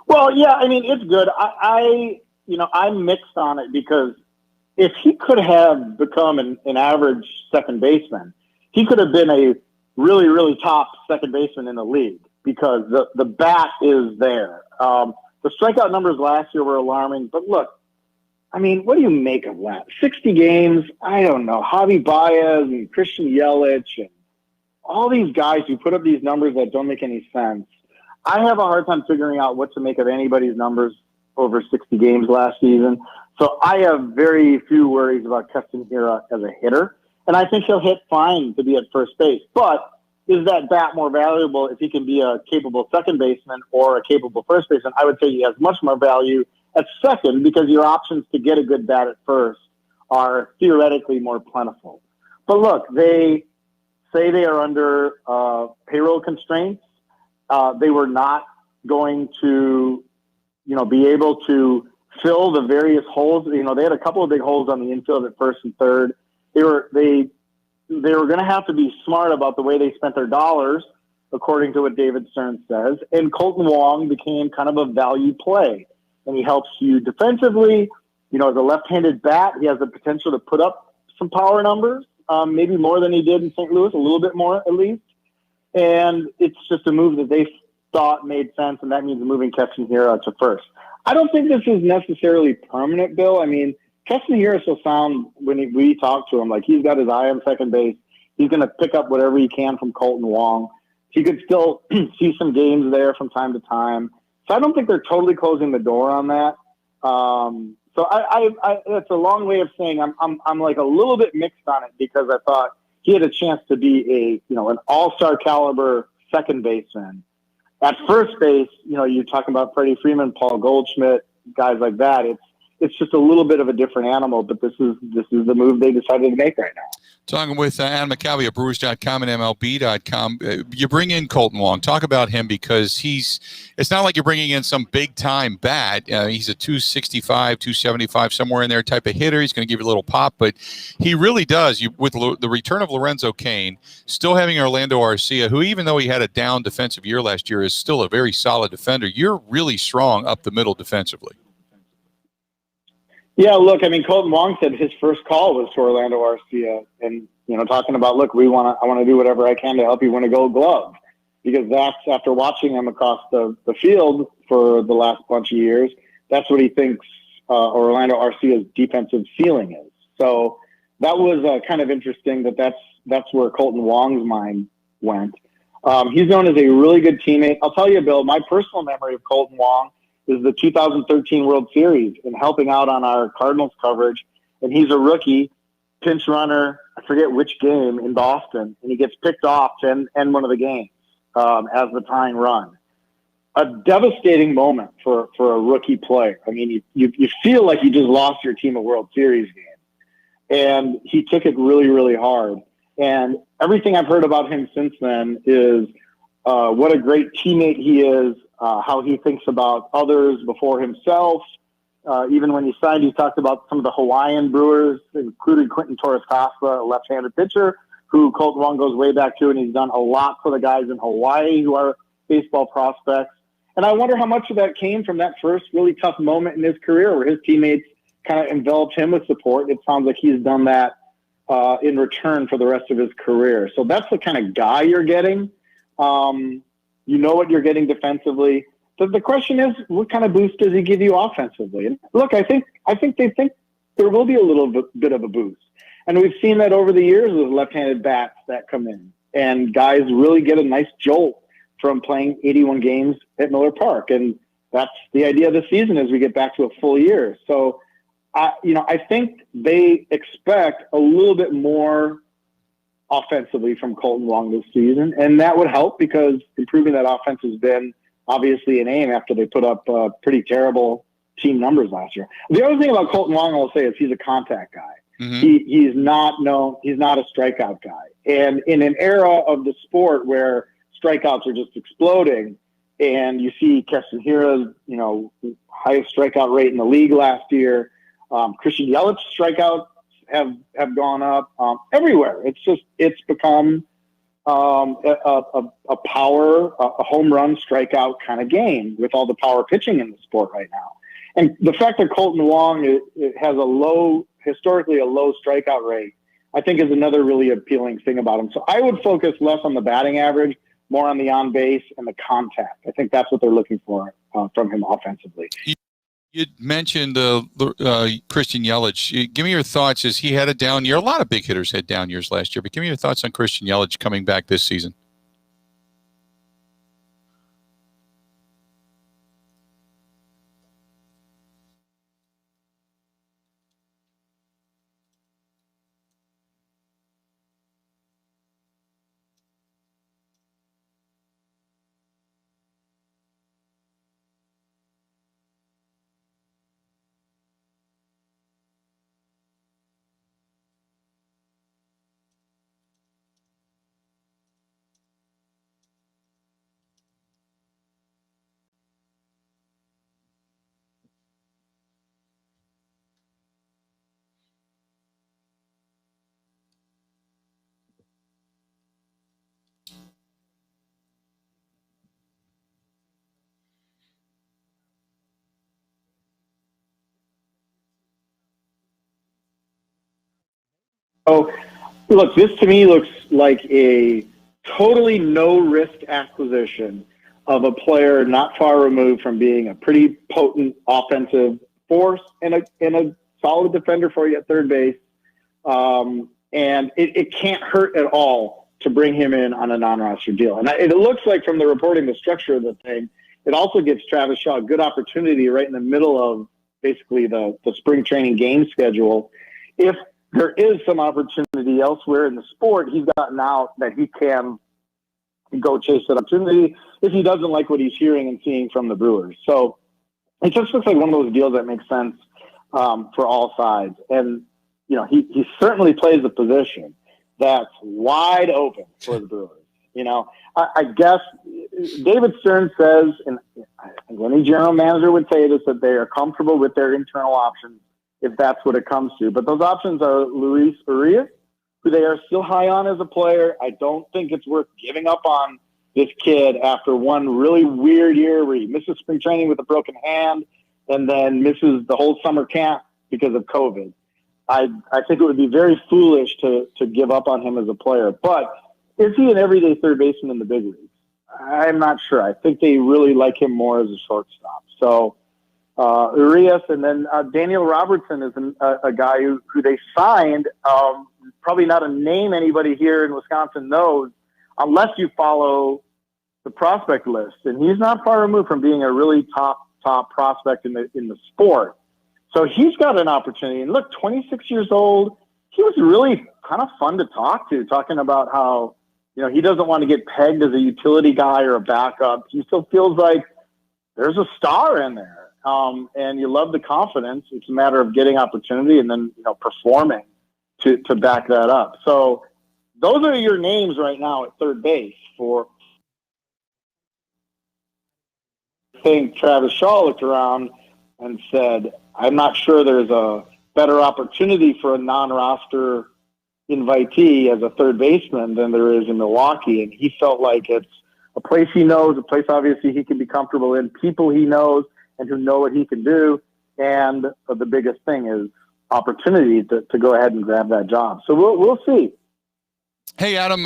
Well, yeah, it's good. I'm mixed on it because if he could have become an average second baseman, he could have been a really, really top second baseman in the league because the bat is there. The strikeout numbers last year were alarming, but look, what do you make of that? 60 games, I don't know. Javi Baez and Christian Yelich and all these guys who put up these numbers that don't make any sense. I have a hard time figuring out what to make of anybody's numbers over 60 games last season. So I have very few worries about Keston Hiura as a hitter. And I think he'll hit fine to be at first base. But is that bat more valuable if he can be a capable second baseman or a capable first baseman? I would say he has much more value at second because your options to get a good bat at first are theoretically more plentiful. But look, they say they are under payroll constraints. They were not going to, be able to fill the various holes. They had a couple of big holes on the infield at first and third. They were going to have to be smart about the way they spent their dollars, according to what David Stearns says. And Colton Wong became kind of a value play, and he helps you defensively. As a left-handed bat, he has the potential to put up some power numbers, maybe more than he did in St. Louis, a little bit more at least. And it's just a move that they thought made sense, and that means moving Keston Hiura to first. I don't think this is necessarily permanent, Bill. Keston Hiura will sound, when we talk to him, like he's got his eye on second base. He's going to pick up whatever he can from Colton Wong. He could still see some games there from time to time. So I don't think they're totally closing the door on that. So I that's a long way of saying I'm like a little bit mixed on it because I thought he had a chance to be an all-star caliber second baseman. At first base, you're talking about Freddie Freeman, Paul Goldschmidt, guys like that. it's just a little bit of a different animal. But this is the move they decided to make right now. Talking with Adam McCalvy of Brewers.com and MLB.com. You bring in Kolten Wong. Talk about him because it's not like you're bringing in some big-time bat. He's a 265, 275, somewhere in there type of hitter. He's going to give you a little pop, but he really does. With the return of Lorenzo Cain, still having Orlando Arcia, who even though he had a down defensive year last year, is still a very solid defender. You're really strong up the middle defensively. Yeah, look, I mean, Kolten Wong said his first call was to Orlando Arcia, and talking about, look, I want to do whatever I can to help you win a Gold Glove, because that's after watching him across the field for the last bunch of years. That's what he thinks Orlando Arcia's defensive ceiling is. So that was kind of interesting. That's where Kolten Wong's mind went. He's known as a really good teammate. I'll tell you, Bill, my personal memory of Kolten Wong is the 2013 World Series and helping out on our Cardinals coverage. And he's a rookie, pinch runner, I forget which game, in Boston, and he gets picked off to end one of the games as the tying run. A devastating moment for a rookie player. I mean, you feel like you just lost your team a World Series game. And he took it really, really hard. And everything I've heard about him since then is what a great teammate he is, how he thinks about others before himself. Even when he signed, he talked about some of the Hawaiian Brewers, including Quentin Torres-Casa, a left-handed pitcher, who Kolten Wong goes way back to, and he's done a lot for the guys in Hawaii who are baseball prospects. And I wonder how much of that came from that first really tough moment in his career where his teammates kind of enveloped him with support. It sounds like he's done that in return for the rest of his career. So that's the kind of guy you're getting. You know what you're getting defensively. The question is, what kind of boost does he give you offensively? And look, I think they think there will be a little bit of a boost. And we've seen that over the years with left-handed bats that come in. And guys really get a nice jolt from playing 81 games at Miller Park. And that's the idea of the season as we get back to a full year. So, I think they expect a little bit more offensively from Kolten Wong this season, and that would help because improving that offense has been obviously an aim after they put up pretty terrible team numbers last year. The other thing about Kolten Wong, I'll say, is he's a contact guy. Mm-hmm. He's not a strikeout guy. And in an era of the sport where strikeouts are just exploding, and you see Keston Hiura's, highest strikeout rate in the league last year, Christian Yelich's strikeouts have gone up everywhere. It's become a power, a home run strikeout kind of game with all the power pitching in the sport right now. And the fact that Kolten Wong has historically a low strikeout rate, I think is another really appealing thing about him. So I would focus less on the batting average, more on the on base and the contact. I think that's what they're looking for from him offensively. You mentioned Christian Yelich. Give me your thoughts as he had a down year. A lot of big hitters had down years last year, but give me your thoughts on Christian Yelich coming back this season. So, look, this to me looks like a totally no-risk acquisition of a player not far removed from being a pretty potent offensive force and a solid defender for you at third base. And it can't hurt at all to bring him in on a non-roster deal. And it looks like from the reporting, the structure of the thing, it also gives Travis Shaw a good opportunity right in the middle of basically the spring training game schedule. If there is some opportunity elsewhere in the sport, he's gotten out that he can go chase that opportunity if he doesn't like what he's hearing and seeing from the Brewers. So it just looks like one of those deals that makes sense for all sides. And, he certainly plays a position that's wide open for the Brewers. I guess David Stern says, and I think any general manager would say this, that they are comfortable with their internal options if that's what it comes to. But those options are Luis Urias, who they are still high on as a player. I don't think it's worth giving up on this kid after one really weird year where he misses spring training with a broken hand and then misses the whole summer camp because of COVID. I think it would be very foolish to give up on him as a player. But is he an everyday third baseman in the big leagues? I'm not sure. I think they really like him more as a shortstop. So Urias, and then Daniel Robertson is a guy who they signed, probably not a name anybody here in Wisconsin knows unless you follow the prospect list. And he's not far removed from being a really top prospect in the sport. So he's got an opportunity. And look, 26 years old, he was really kind of fun to talk to, talking about how, he doesn't want to get pegged as a utility guy or a backup. He still feels like there's a star in there. And you love the confidence. It's a matter of getting opportunity and then, performing to back that up. So those are your names right now at third base for. I think Travis Shaw looked around and said, I'm not sure there's a better opportunity for a non-roster invitee as a third baseman than there is in Milwaukee. And he felt like it's a place he knows, a place obviously he can be comfortable in, people he knows and who know what he can do. And the biggest thing is opportunity to go ahead and grab that job. So we'll see. Hey, Adam,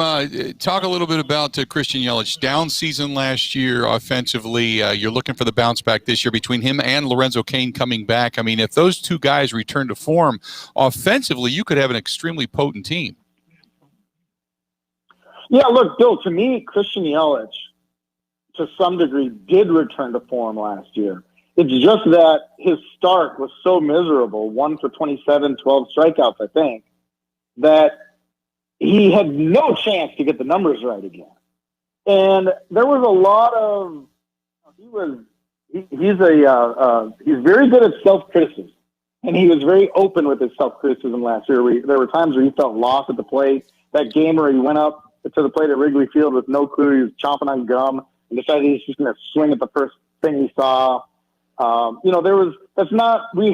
talk a little bit about Christian Yelich. Down season last year offensively. You're looking for the bounce back this year between him and Lorenzo Cain coming back. I mean, if those two guys return to form offensively, you could have an extremely potent team. Yeah, look, Bill, to me, Christian Yelich, to some degree, did return to form last year. It's just that his start was so miserable, 1 for 27, 12 strikeouts, I think, that he had no chance to get the numbers right again. And there was a lot of, he's very good at self-criticism. And he was very open with his self-criticism last year. There were times where he felt lost at the plate. That game where he went up to the plate at Wrigley Field with no clue, he was chomping on gum and decided he was just going to swing at the first thing he saw. We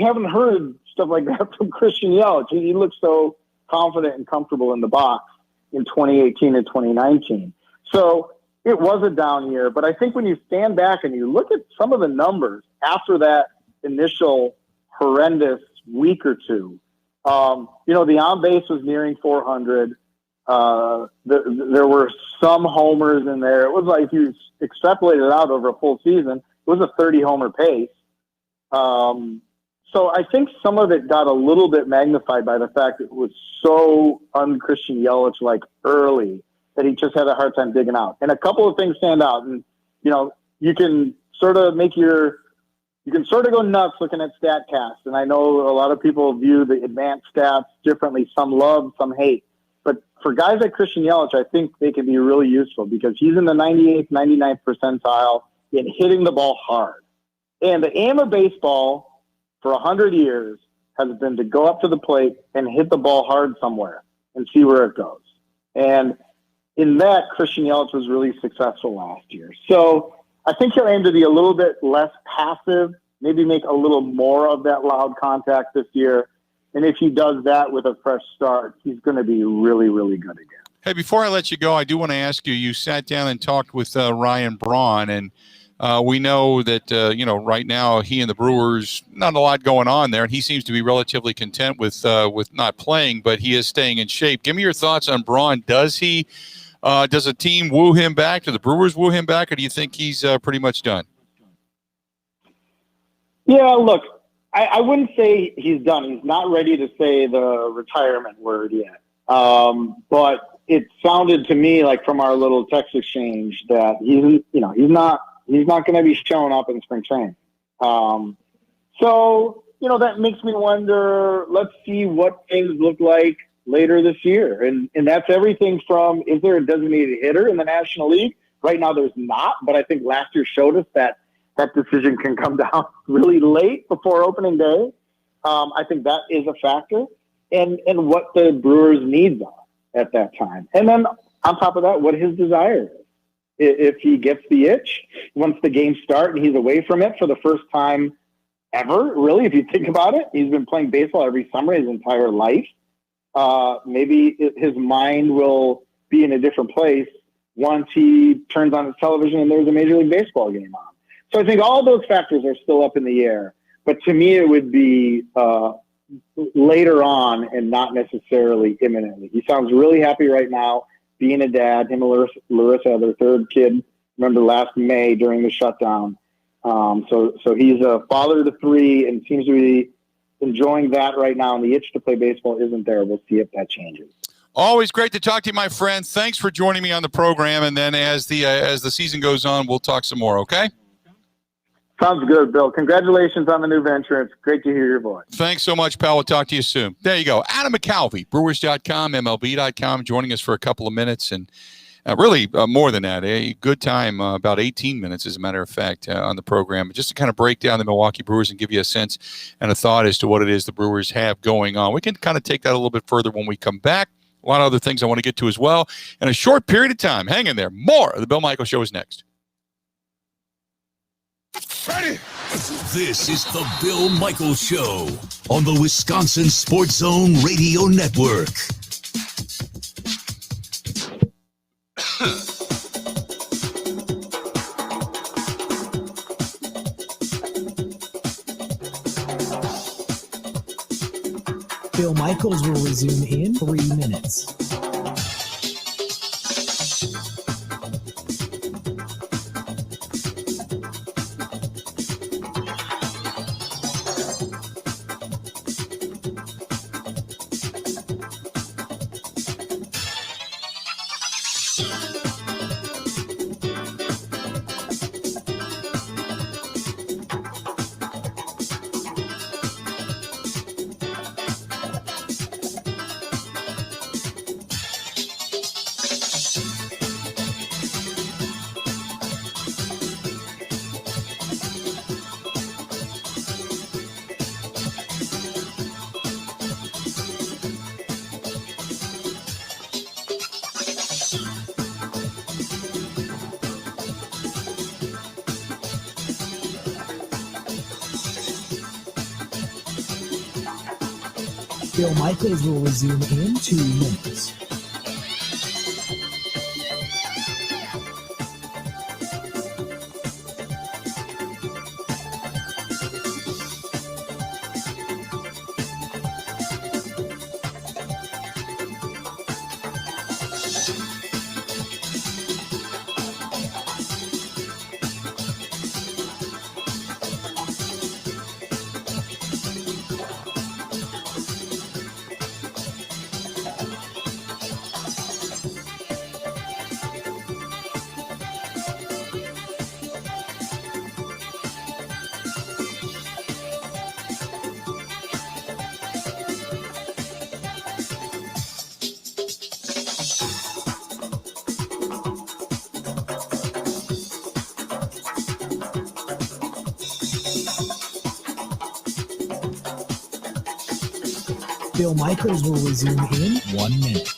haven't heard stuff like that from Christian Yelich. He looks so confident and comfortable in the box in 2018 and 2019. So it was a down year, but I think when you stand back and you look at some of the numbers after that initial horrendous week or two, the on base was nearing 400. There were some homers in there. It was like, if you extrapolate it out over a full season, it was a 30 homer pace. So I think some of it got a little bit magnified by the fact it was so un-Christian Yelich-like early that he just had a hard time digging out. And a couple of things stand out. And, you can sort of go nuts looking at StatCast. And I know a lot of people view the advanced stats differently. Some love, some hate. But for guys like Christian Yelich, I think they can be really useful because he's in the 98th, 99th percentile in hitting the ball hard. And the aim of baseball for 100 years has been to go up to the plate and hit the ball hard somewhere and see where it goes. And in that, Christian Yelich was really successful last year. So I think he'll aim to be a little bit less passive, maybe make a little more of that loud contact this year. And if he does that with a fresh start, he's going to be really, really good again. Hey, before I let you go, I do want to ask you, you sat down and talked with Ryan Braun, and we know that, right now he and the Brewers, not a lot going on there, and he seems to be relatively content with not playing, but he is staying in shape. Give me your thoughts on Braun. Does a team woo him back? Do the Brewers woo him back, or do you think he's pretty much done? Yeah, look, I wouldn't say he's done. He's not ready to say the retirement word yet. But it sounded to me like from our little text exchange that he's not going to be showing up in spring training. So, that makes me wonder, let's see what things look like later this year. And that's everything from, is there a designated hitter in the National League? Right now there's not, but I think last year showed us that decision can come down really late before opening day. I think that is a factor, and what the Brewers' needs are at that time. And then on top of that, what his desire is. If he gets the itch once the games start and he's away from it for the first time ever, really, if you think about it, he's been playing baseball every summer his entire life. Maybe his mind will be in a different place once he turns on his television and there's a Major League Baseball game on. So I think all those factors are still up in the air. But to me, it would be later on and not necessarily imminently. He sounds really happy right now being a dad. Him and Larissa, their third kid, remember last May during the shutdown. So he's a father to 3 and seems to be enjoying that right now. And the itch to play baseball isn't there. We'll see if that changes. Always great to talk to you, my friend. Thanks for joining me on the program. And then as the season goes on, we'll talk some more, okay? Sounds good, Bill. Congratulations on the new venture. It's great to hear your voice. Thanks so much, pal. We'll talk to you soon. There you go. Adam McCalvy, Brewers.com, MLB.com, joining us for a couple of minutes. And really more than that, a good time, about 18 minutes, as a matter of fact, on the program, just to kind of break down the Milwaukee Brewers and give you a sense and a thought as to what it is the Brewers have going on. We can kind of take that a little bit further when we come back. A lot of other things I want to get to as well in a short period of time. Hang in there. More of the Bill Michaels Show is next. Ready? This is the Bill Michaels Show on the Wisconsin Sports Zone Radio Network. Bill Michaels will resume in 3 minutes. Bill Michaels will resume in 2 minutes. Bill Michaels will resume in 1 minute.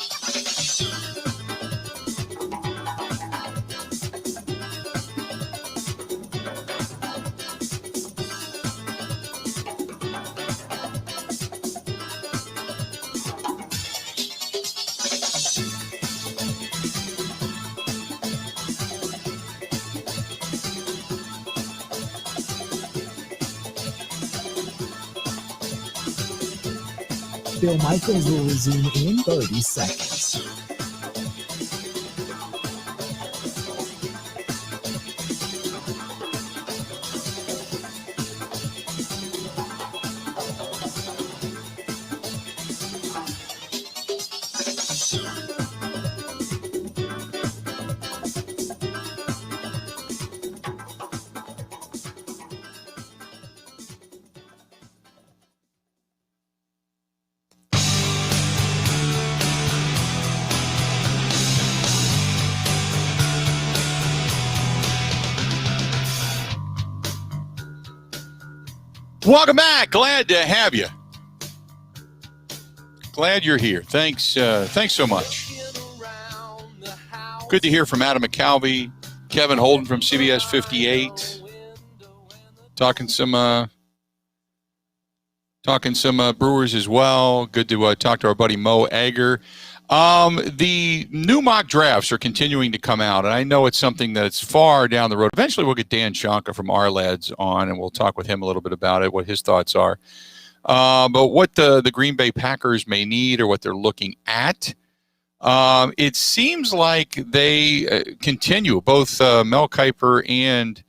Bill Michaels will resume in 30 seconds. Welcome back. Glad to have you Glad you're here. Thanks so much. Good to hear from Adam McCalvey, Kevin Holden from CBS 58. Talking some Brewers as well. Good to talk to our buddy Mo Egger. The new mock drafts are continuing to come out, and I know it's something that's far down the road. Eventually, we'll get Dan Shanka from Our Lads on, and we'll talk with him a little bit about it, what his thoughts are. But what the Green Bay Packers may need or what they're looking at, it seems like they continue, both Mel Kiper and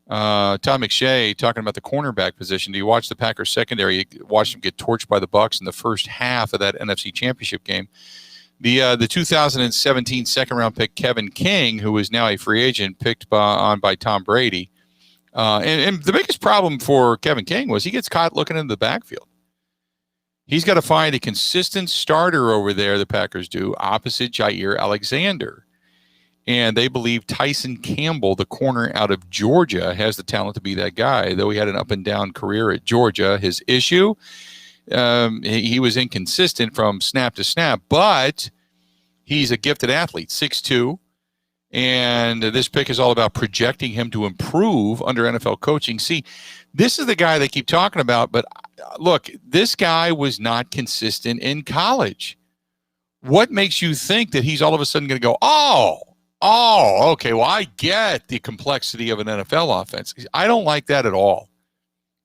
Todd McShay talking about the cornerback position. Do you watch the Packers secondary? You watched them get torched by the Bucs in the first half of that NFC Championship game. The 2017 second-round pick Kevin King, who is now a free agent, picked by Tom Brady. And the biggest problem for Kevin King was he gets caught looking into the backfield. He's got to find a consistent starter over there, the Packers do, opposite Jair Alexander. And they believe Tyson Campbell, the corner out of Georgia, has the talent to be that guy. Though he had an up-and-down career at Georgia, his issue, he was inconsistent from snap to snap, but he's a gifted athlete, 6'2", and this pick is all about projecting him to improve under NFL coaching. See, this is the guy they keep talking about, but look, this guy was not consistent in college. What makes you think that he's all of a sudden going to go, okay, well, I get the complexity of an NFL offense. I don't like that at all.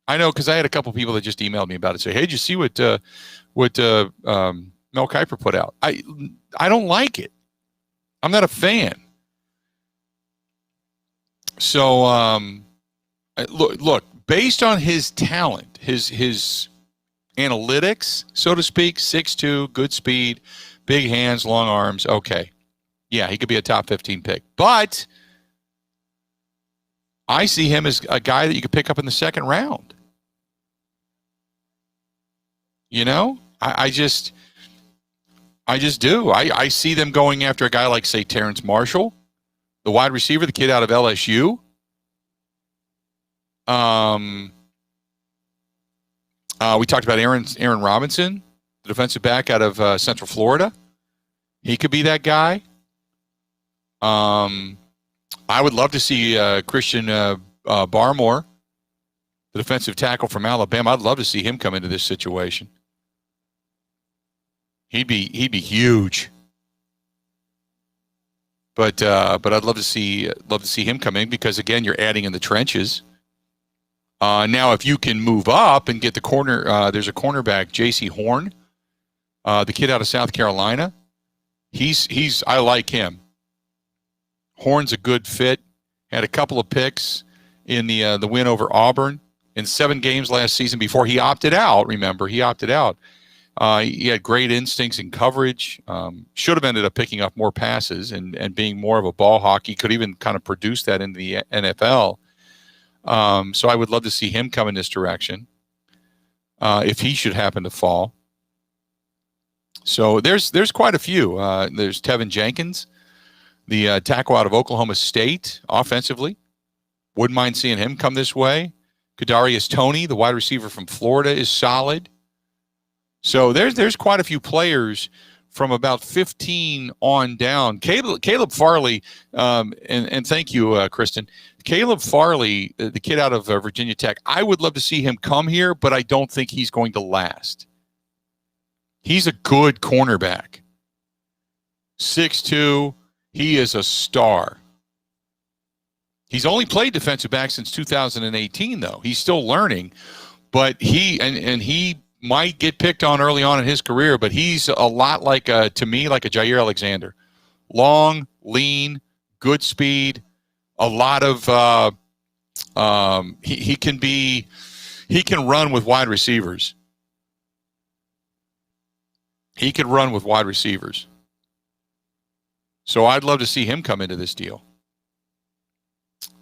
I know, because I had a couple people that just emailed me about it. Say, hey, did you see what Mel Kiper put out? I don't like it. I'm not a fan. So look, based on his talent, his analytics, so to speak, 6'2", good speed, big hands, long arms. Okay, yeah, he could be a top 15 pick, but I see him as a guy that you could pick up in the second round. You know, I just do. I see them going after a guy like, say, Terrence Marshall, the wide receiver, the kid out of LSU. We talked about Aaron Robinson, the defensive back out of Central Florida. He could be that guy. I would love to see Christian Barmore, the defensive tackle from Alabama. I'd love to see him come into this situation. He'd be huge. But I'd love to see him come in, because again, you're adding in the trenches. Now, if you can move up and get the corner, there's a cornerback, J.C. Horn, the kid out of South Carolina. I like him. Horn's a good fit. Had a couple of picks in the win over Auburn in 7 games last season before he opted out. Remember, he opted out. He had great instincts in coverage. Should have ended up picking up more passes and being more of a ball hawk. He could even kind of produce that in the NFL. So I would love to see him come in this direction if he should happen to fall. So there's quite a few. There's Tevin Jenkins, the tackle out of Oklahoma State, offensively. Wouldn't mind seeing him come this way. Kadarius Toney, the wide receiver from Florida, is solid. So there's quite a few players from about 15 on down. Caleb Farley, and thank you, Kristen. Caleb Farley, the kid out of Virginia Tech, I would love to see him come here, but I don't think he's going to last. He's a good cornerback. 6'2", he is a star. He's only played defensive back since 2018, though. He's still learning, but he might get picked on early on in his career, but he's a lot like, to me, like a Jair Alexander. Long, lean, good speed, a lot of he can run with wide receivers. He can run with wide receivers. So I'd love to see him come into this deal.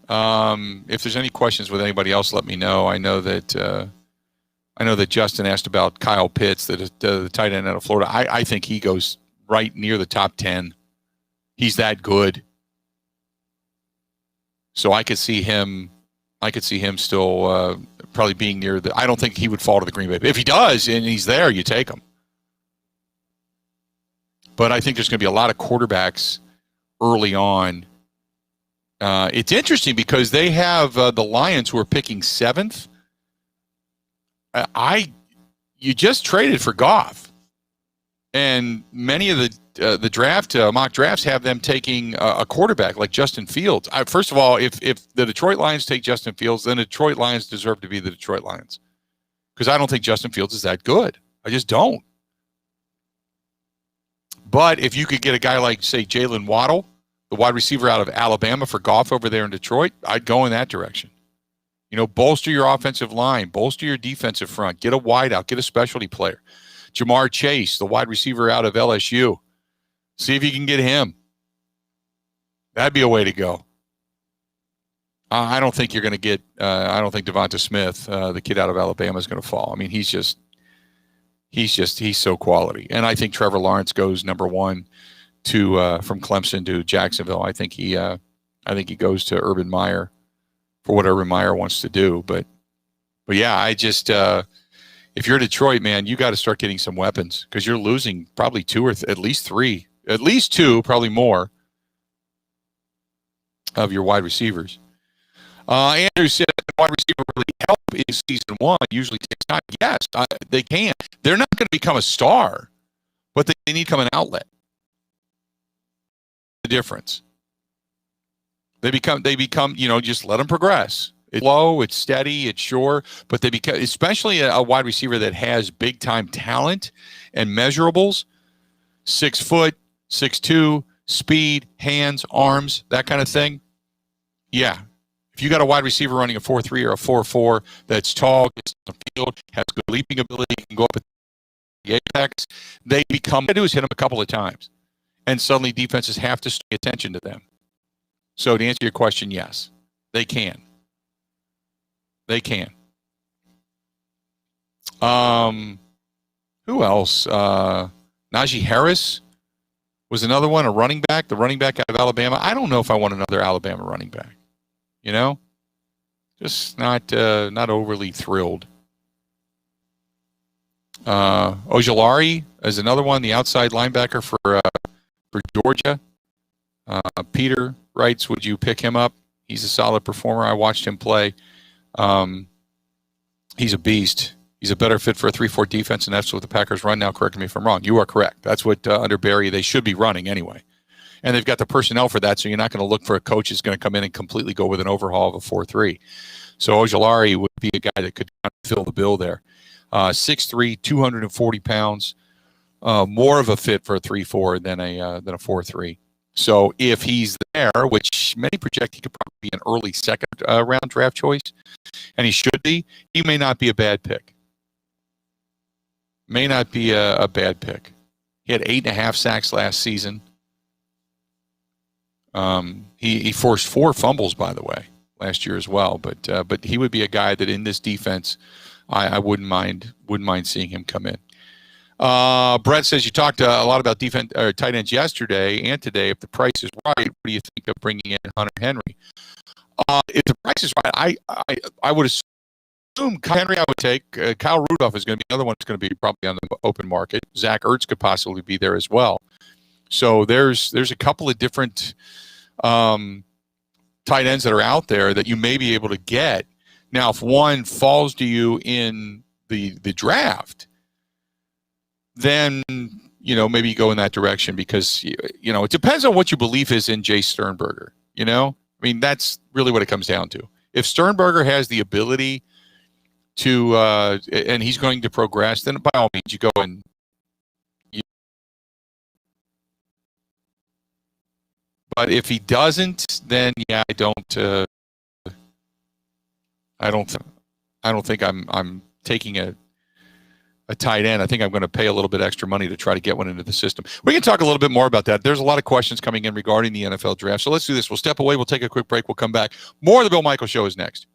If there's any questions with anybody else, let me know. I know that Justin asked about Kyle Pitts, the tight end out of Florida. I think he goes right near the top 10. He's that good. So I could see him still probably being near the. I don't think he would fall to the Green Bay. If he does and he's there, you take him. But I think there's going to be a lot of quarterbacks early on. It's interesting because they have the Lions who are picking 7th. You just traded for Goff, and many of the draft mock drafts have them taking a quarterback like Justin Fields. First of all, if the Detroit Lions take Justin Fields, then the Detroit Lions deserve to be the Detroit Lions, because I don't think Justin Fields is that good. I just don't. But if you could get a guy like, say, Jalen Waddle, the wide receiver out of Alabama, for Goff over there in Detroit, I'd go in that direction. Bolster your offensive line, bolster your defensive front, get a wideout, get a specialty player. Jamar Chase, the wide receiver out of LSU, see if you can get him. That'd be a way to go. I don't think you're going to get. I don't think Devonta Smith, the kid out of Alabama, is going to fall. I mean, he's so quality, and I think Trevor Lawrence goes number 1 to from Clemson to Jacksonville. I think he goes to Urban Meyer for what Urban Meyer wants to do. But yeah, I just if you're Detroit, man, you got to start getting some weapons, because you're losing probably 2 or at least 3, at least 2, probably more of your wide receivers. Andrew said wide receiver really help in season 1. Usually takes time. Yes, they can. They're not going to become a star, but they need to become an outlet. The difference. They become, just let them progress. It's low, it's steady, it's sure, but they become, especially a wide receiver that has big time talent and measurables, 6 foot, 6'2", speed, hands, arms, that kind of thing. Yeah. If you got a wide receiver running a 4.3 or a 4.4 that's tall, gets on the field, has good leaping ability, can go up at the apex, they become, what they do is hit them a couple of times. And suddenly defenses have to pay attention to them. So to answer your question, yes, they can. They can. Who else? Najee Harris was another one, a running back, the running back out of Alabama. I don't know if I want another Alabama running back. Just not overly thrilled. Ojulari is another one, the outside linebacker for Georgia. Peter writes, would you pick him up? He's a solid performer. I watched him play. He's a beast. He's a better fit for a 3-4 defense, and that's what the Packers run now. Correct me if I'm wrong. You are correct. That's what under Barry they should be running anyway. And they've got the personnel for that, so you're not going to look for a coach who's going to come in and completely go with an overhaul of a 4-3. So Ojulari would be a guy that could fill the bill there. 6'3", 240 pounds, more of a fit for a 3-4 than a 4-3. So if he's there, which many project he could probably be an early second round draft choice, and he should be, he may not be a bad pick. May not be a bad pick. He had 8.5 sacks last season. He forced 4 fumbles, by the way, last year as well. But he would be a guy that in this defense, I wouldn't mind seeing him come in. Brett says you talked a lot about defense or tight ends yesterday and today. If the price is right, what do you think of bringing in Hunter Henry? If the price is right, I would assume Henry I would take. Kyle Rudolph is going to be another one that's going to be probably on the open market. Zach Ertz could possibly be there as well. So there's a couple of different tight ends that are out there that you may be able to get. Now, if one falls to you in the draft, then, maybe you go in that direction because, it depends on what your belief is in Jay Sternberger, I mean, that's really what it comes down to. If Sternberger has the ability to, and he's going to progress, then by all means you go and but if he doesn't, then yeah, I don't think I'm taking a tight end. I think I'm going to pay a little bit extra money to try to get one into the system. We can talk a little bit more about that. There's a lot of questions coming in regarding the NFL draft. So let's do this. We'll step away. We'll take a quick break. We'll come back. More of the Bill Michaels Show is next.